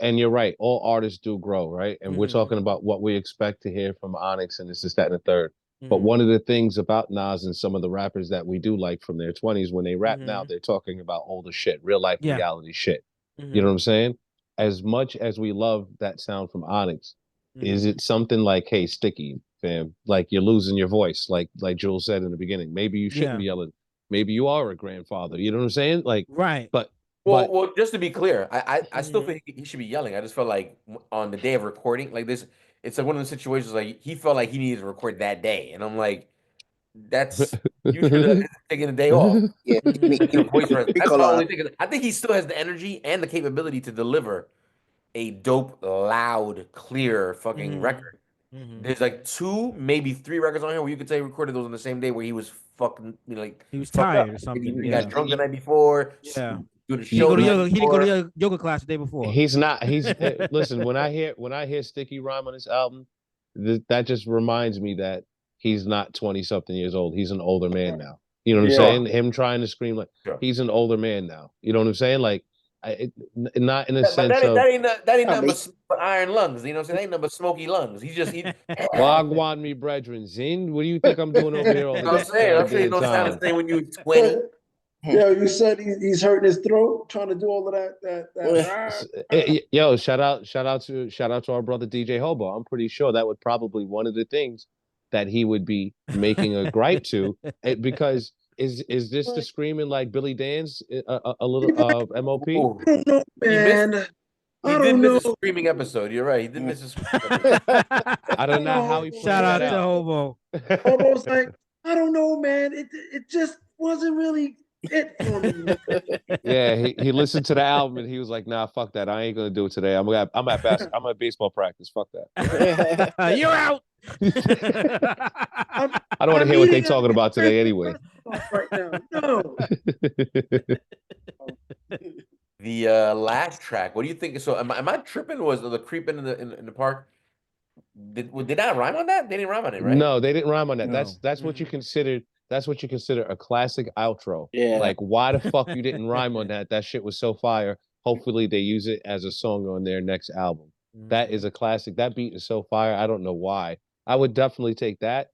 and you're right. All artists do grow, right? And we're talking about what we expect to hear from Onyx, and this is that and the third. But one of the things about Nas and some of the rappers that we do like from their 20s, when they rap now, they're talking about older shit, real life reality shit. You know what I'm saying? as much as we love that sound from Onyx, is Mhm. it something like, hey, Sticky, fam, like you're losing your voice, like Jules said in the beginning. Maybe you shouldn't Yeah. be yelling. Maybe you are a grandfather. You know what I'm saying? Like, Right. but Well, just to be clear, I still Mhm. think he should be yelling. I just felt like on the day of recording, like this, it's like one of the situations like he felt like he needed to record that day, and I'm like, that's you should have taken a day off. Yeah, Mhm. Let your voice rest. That's my Piccolo. only thing. I think he still has the energy and the capability to deliver a dope, loud, clear fucking Mhm. record. Mhm. There's like two, maybe three records on here where you could say he recorded those on the same day where he was fucking, like He was fucked up. tired or Maybe something. he got Yeah. drunk the night before, Yeah. do the He didn't show go to the night yoga. He didn't go to before. yoga class the day before. he's not. Listen. When I hear Sticky rhyme on this album, that just reminds me that he's not 20 something years old. He's an older man now. You know what I'm Yeah. saying? Him trying to scream like Sure. he's an older man now. You know what I'm saying? Like, not in a But sense of that ain't Not nothing me. but iron lungs. You know what I'm saying? That ain't nothing but smoky lungs. He Wagwan me brethren. Zin, what do you think I'm doing over here all You know what I'm this saying? I'm sure you goddamn don't sound the time? same when you were 20. Yo, you said he's hurting his throat trying to do all of that. Yo, shout out to our brother DJ Hobo. I'm pretty sure that would probably one of the things that he would be making a gripe to, because is this the screaming like Billy Dan's a little MOP? Ooh. I don't know, He missed. man. He I did don't miss a know. screaming episode. You're right. He did miss a screaming episode. I don't know how he pulled Shout that out to out. Hobo. Almost like, I don't know, man. It just wasn't really it for me. Yeah, he listened to the album and he was like, "Nah, fuck that. I ain't gonna do it today. I'm at baseball practice. Fuck that. You're out. I don't want to hear what they talking about today anyway." Right now, no. The last track. What do you think? So am I tripping? Was the creeping in the park? Did I rhyme on that? They didn't rhyme on it, right? No, they didn't rhyme on that. No. That's what you consider. That's what you consider a classic outro. Yeah. Like, why the fuck you didn't rhyme on that? That shit was so fire. Hopefully, they use it as a song on their next album. That is a classic. That beat is so fire. I don't know why. I would definitely take that.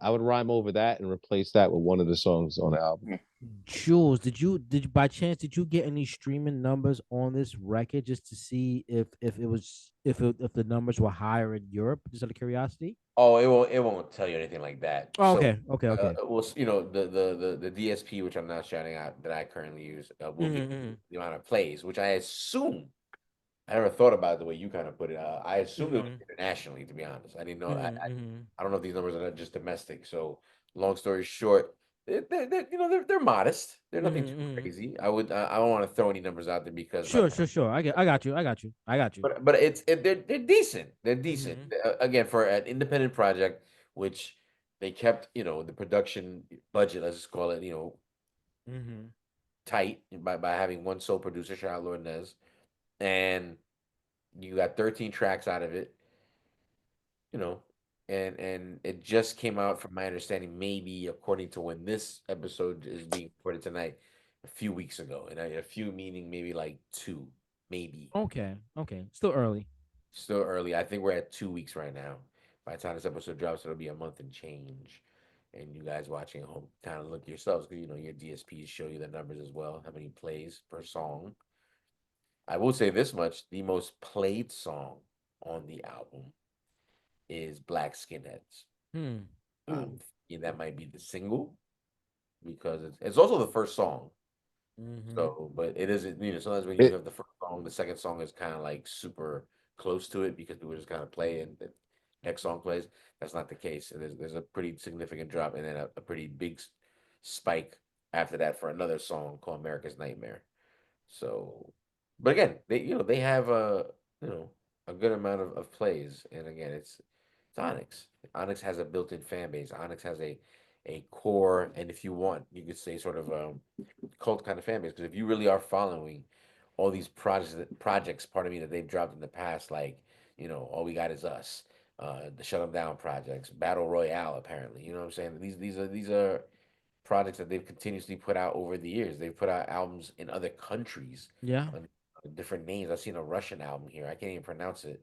I would rhyme over that and replace that with one of the songs on the album. Jules, did you by chance did you get any streaming numbers on this record just to see if if the numbers were higher in Europe, just out of curiosity? Oh, it won't tell you anything like that. Oh, So, okay. well, the DSP, which I'm not shouting out, that I currently use, will give you the amount of plays, which I assume. I never thought about it the way you kind of put it. I assumed it was internationally, to be honest. I didn't know. I don't know if these numbers are just domestic. So, long story short, they're modest. They're nothing too crazy. I don't want to throw any numbers out there because Sure. I got you. but they're decent. They're decent. Again, for an independent project, which they kept, the production budget, let's just call it, tight by having one sole producer, Charlotte Lord Nez, and you got 13 tracks out of it, you know, and it just came out, from my understanding, maybe according to when this episode is being recorded tonight, a few weeks ago, and a few meaning maybe like two, maybe. Okay. Still early. Still early. I think we're at 2 weeks right now. By the time this episode drops, it'll be a month and change. And you guys watching at home, kind of look yourselves, because your DSPs show you the numbers as well, how many plays per song. I will say this much: the most played song on the album is Black Skinheads. Yeah, that might be the single, because it's also the first song. So, but it isn't, sometimes when you have the first song, the second song is kind of like super close to it because people just kind of play and the next song plays. That's not the case. There's a pretty significant drop and then a pretty big spike after that for another song called America's Nightmare. So, but again, they have a good amount of plays, and again, it's Onyx. Onyx has a built-in fan base. Onyx has a core, and if you want, you could say sort of cult kind of fan base. Because if you really are following all these projects, pardon me, that they've dropped in the past, like All We Got Is Us, the Shut 'Em Down projects, Battle Royale, apparently, you know what I'm saying? These are projects that they've continuously put out over the years. They've put out albums in other countries, Yeah. on different names. I've seen a Russian album here. I can't even pronounce it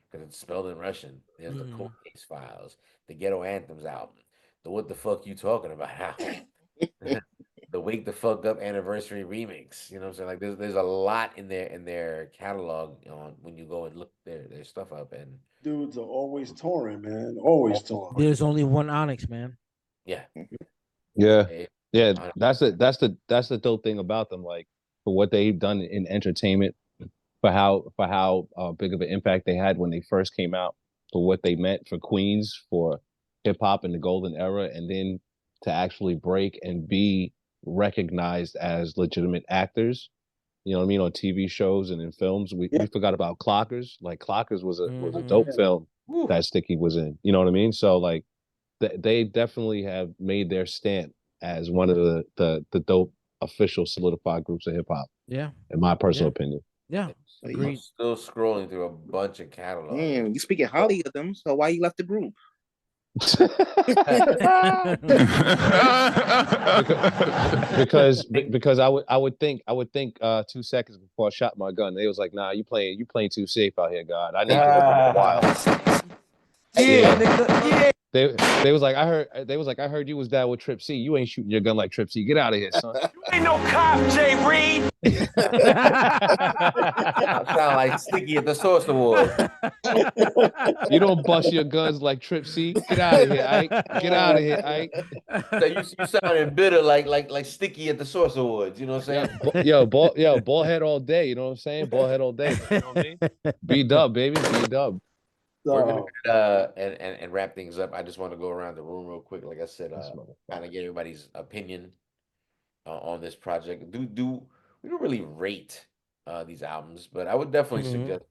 because it's spelled in Russian. There's the Cold Case Files, the Ghetto Anthems album, the What the Fuck You Talking About album, the Wake the Fuck Up anniversary remix. You know what I'm saying? Like there's a lot in their catalog on when you go and look their stuff up. And Dudes are always touring, man. Always touring. There's only one Onyx, man. yeah, Yeah, eh, yeah. That's the dope thing about them. Like for what they've done in entertainment, for how big of an impact they had when they first came out, for what they meant for Queens, for hip hop in the golden era, and then to actually break and be recognized as legitimate actors. You know what I mean, on TV shows and in films. We forgot about Clockers. Like Clockers was a dope film that Sticky was in. You know what I mean? So like they definitely have made their stamp as one of the dope official solidified groups of hip hop. Yeah, in my personal opinion. Yeah, I'm agreed. still scrolling through a bunch of catalogs. Damn, you speaking highly of them, so why you left the group? because I would think 2 seconds before I shot my gun. They was like, nah, you playing too safe out here, God. I need you to run wild. Yeah. They was like, I heard you was down with Trip C. You ain't shooting your gun like Trip C. Get out of here, son. You ain't no cop, Jay Reed. I sound like Sticky at the Source Award. You don't bust your guns like Trip C. Get out of here, Ike. Get out of here, Ike. So you sounding bitter like Sticky at the Source Awards. You know what I'm saying? Ball head all day. You know what I'm saying? Ball head all day. You know what I mean? B-dub, baby. B-dub. We're gonna and wrap things up. I just want to go around the room real quick. Like I said, kind of get everybody's opinion on this project. We don't really rate these albums, but I would definitely suggest.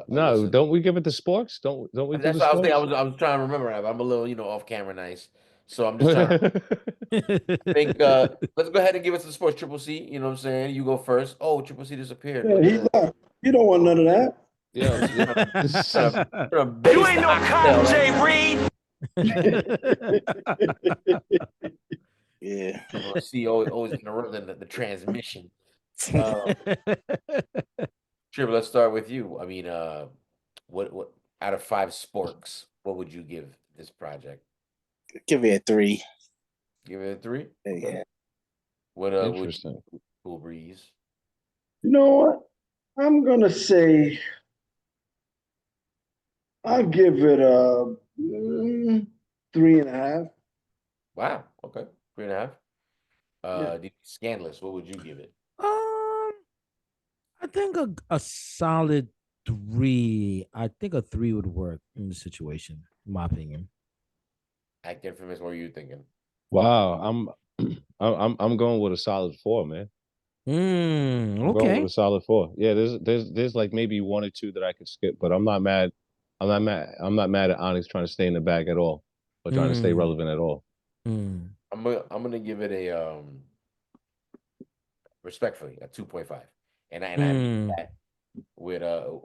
No, don't we give it to sports? Don't we? That's what I was thinking. I was trying to remember. I'm a little off camera nice, so I'm just trying to think. Let's go ahead and give it to the sports. Triple C. You know what I'm saying? You go first. Oh, Triple C disappeared. Yeah, he's not. You don't want none of that. Yeah. You ain't no cop, Jay Reed. Yeah. See, always interrupting the transmission. Triple, let's start with you. I mean, what out of 5 sporks, what would you give this project? Give it a 3. Give it a 3? Yeah. What Interesting. Cool Breeze? You know what? I'm gonna say I'll give it a 3.5. Wow. Okay. 3.5. Scandalous. What would you give it? I think a solid 3. I think a 3 would work in the situation, in my opinion. Act Infamous. What are you thinking? Wow, I'm going with a solid 4, man. I'm going with a solid 4. Yeah, there's like maybe 1 or 2 that I could skip, but I'm not mad. I'm not mad at Onyx trying to stay in the bag at all, or trying to stay relevant at all. I'm gonna give it a respectfully a 2.5, and I mean that with a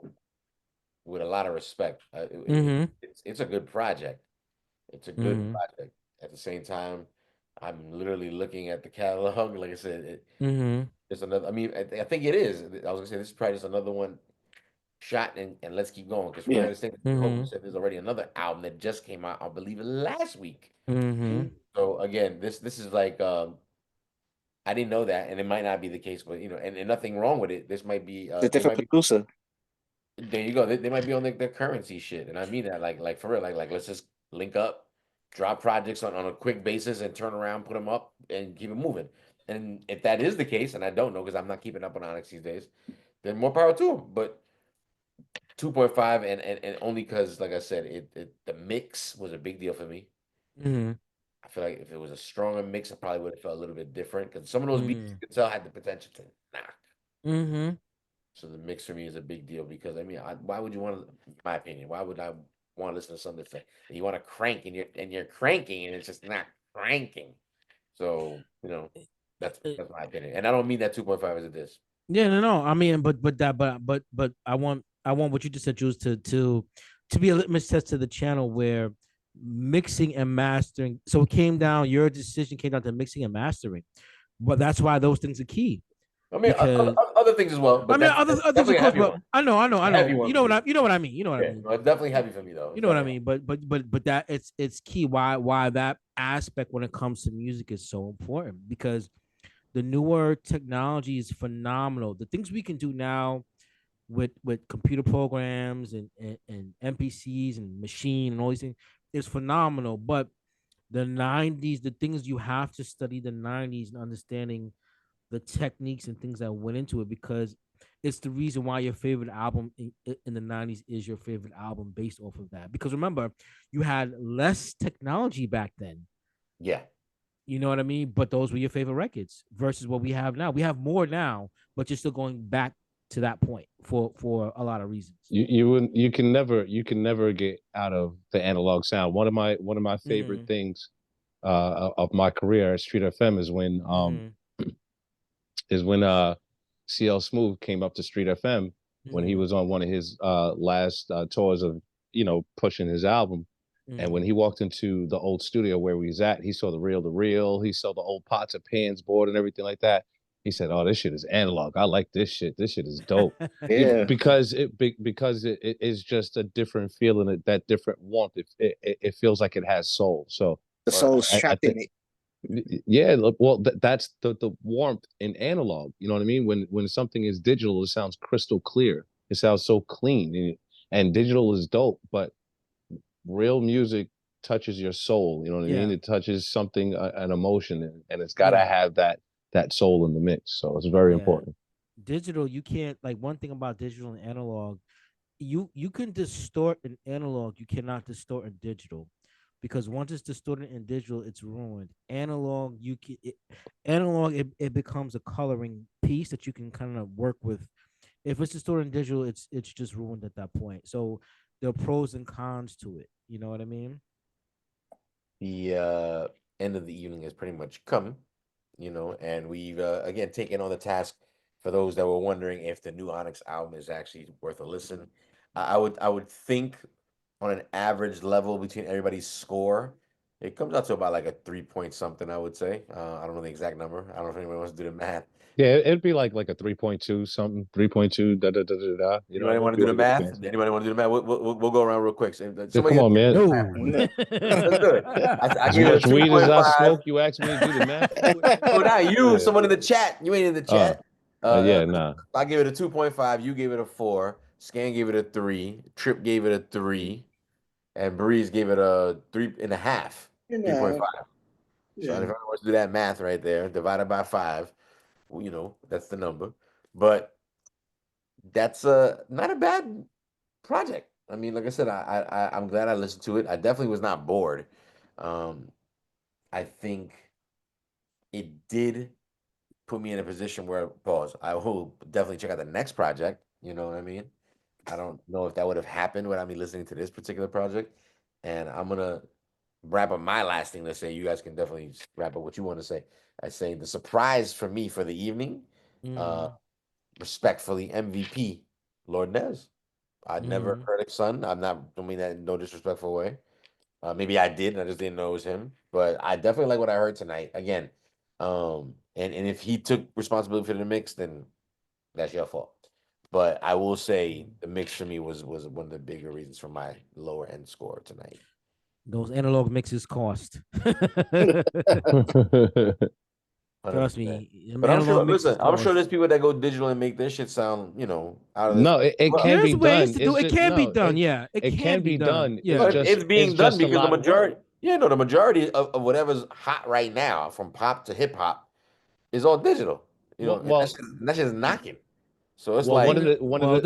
lot of respect. It's a good project. It's a good project. At the same time, I'm literally looking at the catalog. Like I said, it's another. I mean, I think it is. I was gonna say this is probably just another one shot, and let's keep going because we understand. Said there's already another album that just came out. I believe last week. So again, this is like I didn't know that, and it might not be the case, but and nothing wrong with it. This might be a different producer. There you go. They might be on their currency shit, and I mean that like for real. Like let's just link up, drop projects on a quick basis, and turn around, put them up, and keep it moving. And if that is the case, and I don't know because I'm not keeping up on Onyx these days, then more power to them. But 2.5, and only because, like I said, the mix was a big deal for me. I feel like if it was a stronger mix, I probably would have felt a little bit different because some of those beats you could tell had the potential to knock. So the mix for me is a big deal because I mean, why would you want to? In my opinion, why would I want to listen to something that you want to crank and you're cranking and it's just not cranking? So that's my opinion, and I don't mean that 2.5 is a diss. Yeah, no. I mean, but I want what you just said, Jules, to be a litmus test to the channel where mixing and mastering. So it came down. Your decision came down to mixing and mastering, but that's why those things are key. I mean, other things as well. But I mean, other of course. But I know. You know what I mean. You know what I mean. It's definitely heavy for me though. You know what I mean. But that it's key. Why that aspect when it comes to music is so important because The newer technology is phenomenal. The things we can do now with computer programs and MPCs and machine and all these things is phenomenal. But the 90s, the things you have to study the 90s and understanding the techniques and things that went into it, because it's the reason why your favorite album in the 90s is your favorite album based off of that. Because remember, you had less technology back then. Yeah. You know what I mean? But those were your favorite records versus what we have now. We have more now, but you're still going back to that point for a lot of reasons. You can never get out of the analog sound. One of my favorite things of my career at Street FM is when CL Smooth came up to Street FM when he was on one of his last tours of pushing his album. And when he walked into the old studio where we was at, he saw the reel, he saw the old pots and pans board and everything like that. He said, "Oh, this shit is analog. I like this shit. This shit is dope." Yeah. because it is just a different feeling, that different warmth. It feels like it has soul. So the soul's trapped in it. Yeah, well, that's the warmth in analog. You know what I mean? When something is digital, it sounds crystal clear. It sounds so clean, and digital is dope, but real music touches your soul. You know what I mean? It touches something, an emotion, and it's got to have that soul in the mix. So it's very important. Digital, you can't, like, one thing about digital and analog, you can distort an analog, you cannot distort a digital, because once it's distorted in digital, it's ruined. Analog, it becomes a coloring piece that you can kind of work with. If it's distorted in digital, it's just ruined at that point. So there are pros and cons to it. You know what I mean? The end of the evening has pretty much come, and we've again taken on the task for those that were wondering if the new Onyx album is actually worth a listen. I would think on an average level between everybody's score, it comes out to about like a 3 point something, I would say. I don't know the exact number. I don't know if anyone wants to do the math. Yeah, it'd be like a 3.2 something, 3.2 da da da da da. Anybody want to do the math? Anybody want to do the math? We'll go around real quick. Somebody come on, man. No. Let's do it. I As gave much it a weed as I 2.5. smoke, you ask me to do the math. Oh, not you. Someone in the chat. You ain't in the chat. Yeah, nah. I gave it a 2.5. You gave it a 4. Scan gave it a 3. Trip gave it a 3. And Breeze gave it a 3.5. 3.5. So if anyone wants to do that math right there, divided by 5, that's the number. But that's not a bad project. I mean, like I said, I'm glad I listened to it. I definitely was not bored. I think it did put me in a position where, I will definitely check out the next project. You know what I mean? I don't know if that would have happened without me listening to this particular project. And I'm going to wrap up my last thing to say. You guys can definitely wrap up what you want to say. I say the surprise for me for the evening, respectfully, MVP, Lord Nez. I'd never heard of Son. Don't mean that in no disrespectful way. Maybe I did, and I just didn't know it was him. But I definitely like what I heard tonight. Again, and if he took responsibility for the mix, then that's your fault. But I will say the mix for me was one of the bigger reasons for my lower end score tonight. Those analog mixes cost. Trust me. But I'm sure. Listen, I'm sure there's people that go digital and make their shit sound, out of this. No, it can be done. It can be done. Yeah, it can be done. Yeah, it's being done because the majority. The majority of whatever's hot right now, from pop to hip hop, is all digital. That's just knocking. So it's like one of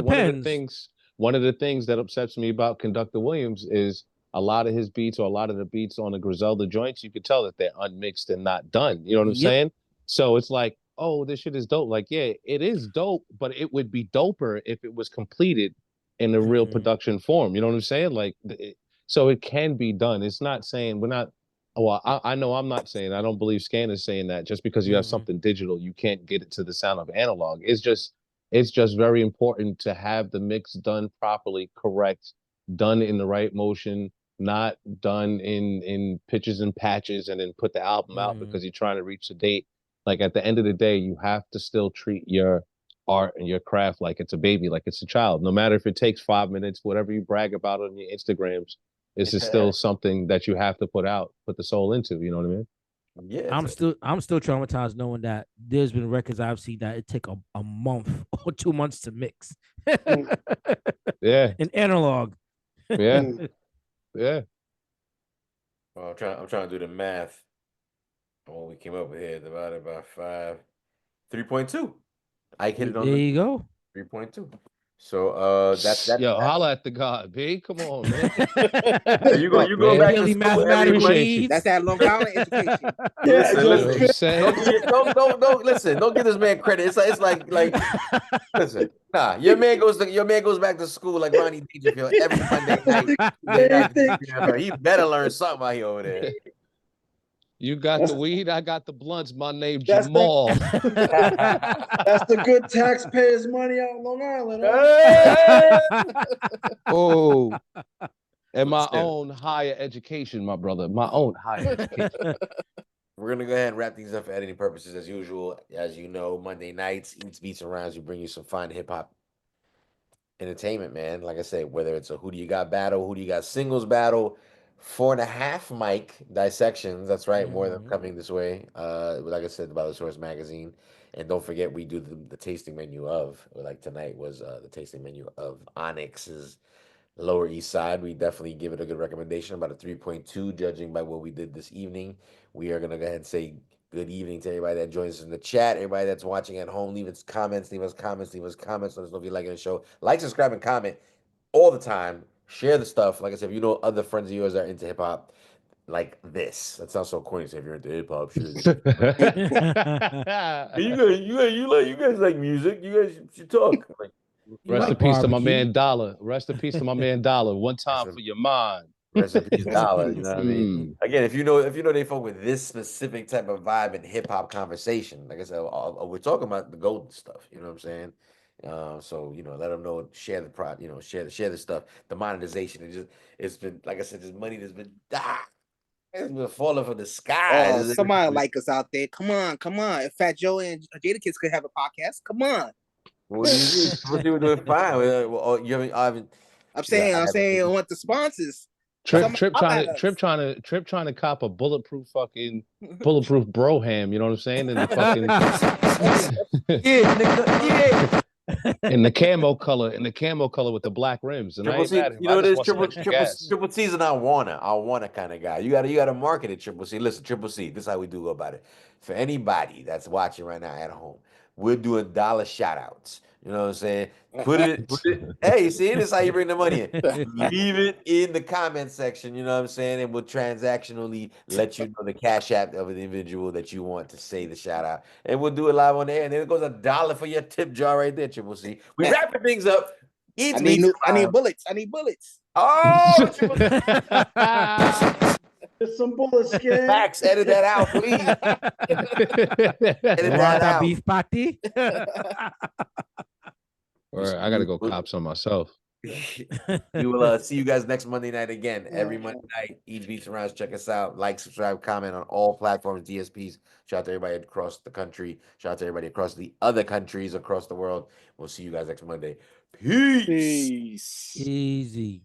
the things that upsets me about Conductor Williams is a lot of his beats, or a lot of the beats on the Griselda joints, you could tell that they're unmixed and not done. You know what I'm saying? So it's like, oh, this shit is dope. Like, yeah, it is dope, but it would be doper if it was completed in a real production form. You know what I'm saying? Like, so it can be done. It's not saying we're not. Well, I know I'm not saying, I don't believe Scan is saying that just because you have something digital, you can't get it to the sound of analog. It's just very important to have the mix done properly, correct, done in the right motion, not done in pitches and patches and then put the album out because you're trying to reach the date. Like, at the end of the day, you have to still treat your art and your craft like it's a baby, like it's a child. No matter if it takes 5 minutes, whatever you brag about on your Instagrams, this is still something that you have to put the soul into. You know what I mean? Yeah, I'm still traumatized knowing that there's been records I've seen that it take a month or 2 months to mix. Yeah. An analog. Yeah. Yeah. well, I'm trying to do the math on what we came up with here. Divided by 5, 3.2. I hit it on There the you go. 3.2. So that's Yo, holla at the God, B. Come on, man. you go man. back to Daily school every mathematical month. Appreciate you. needs. That's that Long Island education. Yeah, Listen, You know what I'm listen. saying? Don't listen. Don't give this man credit. It's like listen. Nah, your man goes back to school like Ronnie Dangerfield every Monday night. Tuesday night. He better learn something out here over there. You got the weed, I got the blunts. My name That's the- Jamal. That's the good taxpayers' money out in Long Island. Huh? Oh, and my Still. own higher education, my brother. My own higher education. We're gonna go ahead and wrap things up for editing purposes as usual. As you know, Monday nights, Eats Beats and Rounds, we bring you some fine hip hop entertainment, man. Like I said, whether it's a who do you got battle, who do you got singles battle, 4.5 mic dissections. That's right, more of them coming this way. Like I said, about the Source magazine. And don't forget, we do the tasting menu of, like tonight was the tasting menu of Onyx's Lower East Side. We definitely give it a good recommendation, about a 3.2, judging by what we did this evening. We are gonna go ahead and say good evening to everybody that joins us in the chat. Everybody that's watching at home, leave us comments. Let us know if you liking the show. Like, subscribe, and comment all the time. Share the stuff. Like I said, if you know other friends of yours that are into hip hop, like this. That sounds so corny. So if you're into hip hop, share this. You guys like music. You guys should talk. Like, Rest in peace to my man Dollar. Rest in peace to my man Dollar. One time for your mind. Rest in peace, Dollar. You know what I mean? Again, if you know they folk with this specific type of vibe and hip hop conversation, like I said, we're talking about the golden stuff. You know what I'm saying? So let them know. Share the share the stuff. The monetization. It's been, like I said, this money that's been it's been falling from the sky. Oh, somebody like us out there. Come on. If Fat Joe and Jada Kids could have a podcast, come on. What do you mean? What you doing fine? You haven't. I'm saying, I want the sponsors. Trip trying to cop a bulletproof broham, you know what I'm saying? And the fucking yeah, nigga, yeah. in the camo color with the black rims. And Triple I ain't C, mad at him. you know what it is? Gas. Triple C's an I wanna kind of guy. You gotta market it, Triple C. Listen, Triple C, this is how we do about it. For anybody that's watching right now at home, we're doing dollar shout outs. You know what I'm saying? Put it. Hey, see, this is how you bring the money in. Leave it in the comment section, you know what I'm saying? And we'll transactionally let you know the cash app of the individual that you want to say the shout out. And we'll do it live on the air. And then it goes $1 for your tip jar right there, Triple C. We wrapping things up. I need bullets. Oh, There's some bullets, kid. Max, edit that out, please. Edit that out. Beef patty. All right, I gotta go cop some myself. We will see you guys next Monday night again. Every Monday night, Each Beats and Rounds. Check us out. Like, subscribe, comment on all platforms, DSPs. Shout out to everybody across the country. Shout out to everybody across the other countries across the world. We'll see you guys next Monday. Peace. Easy.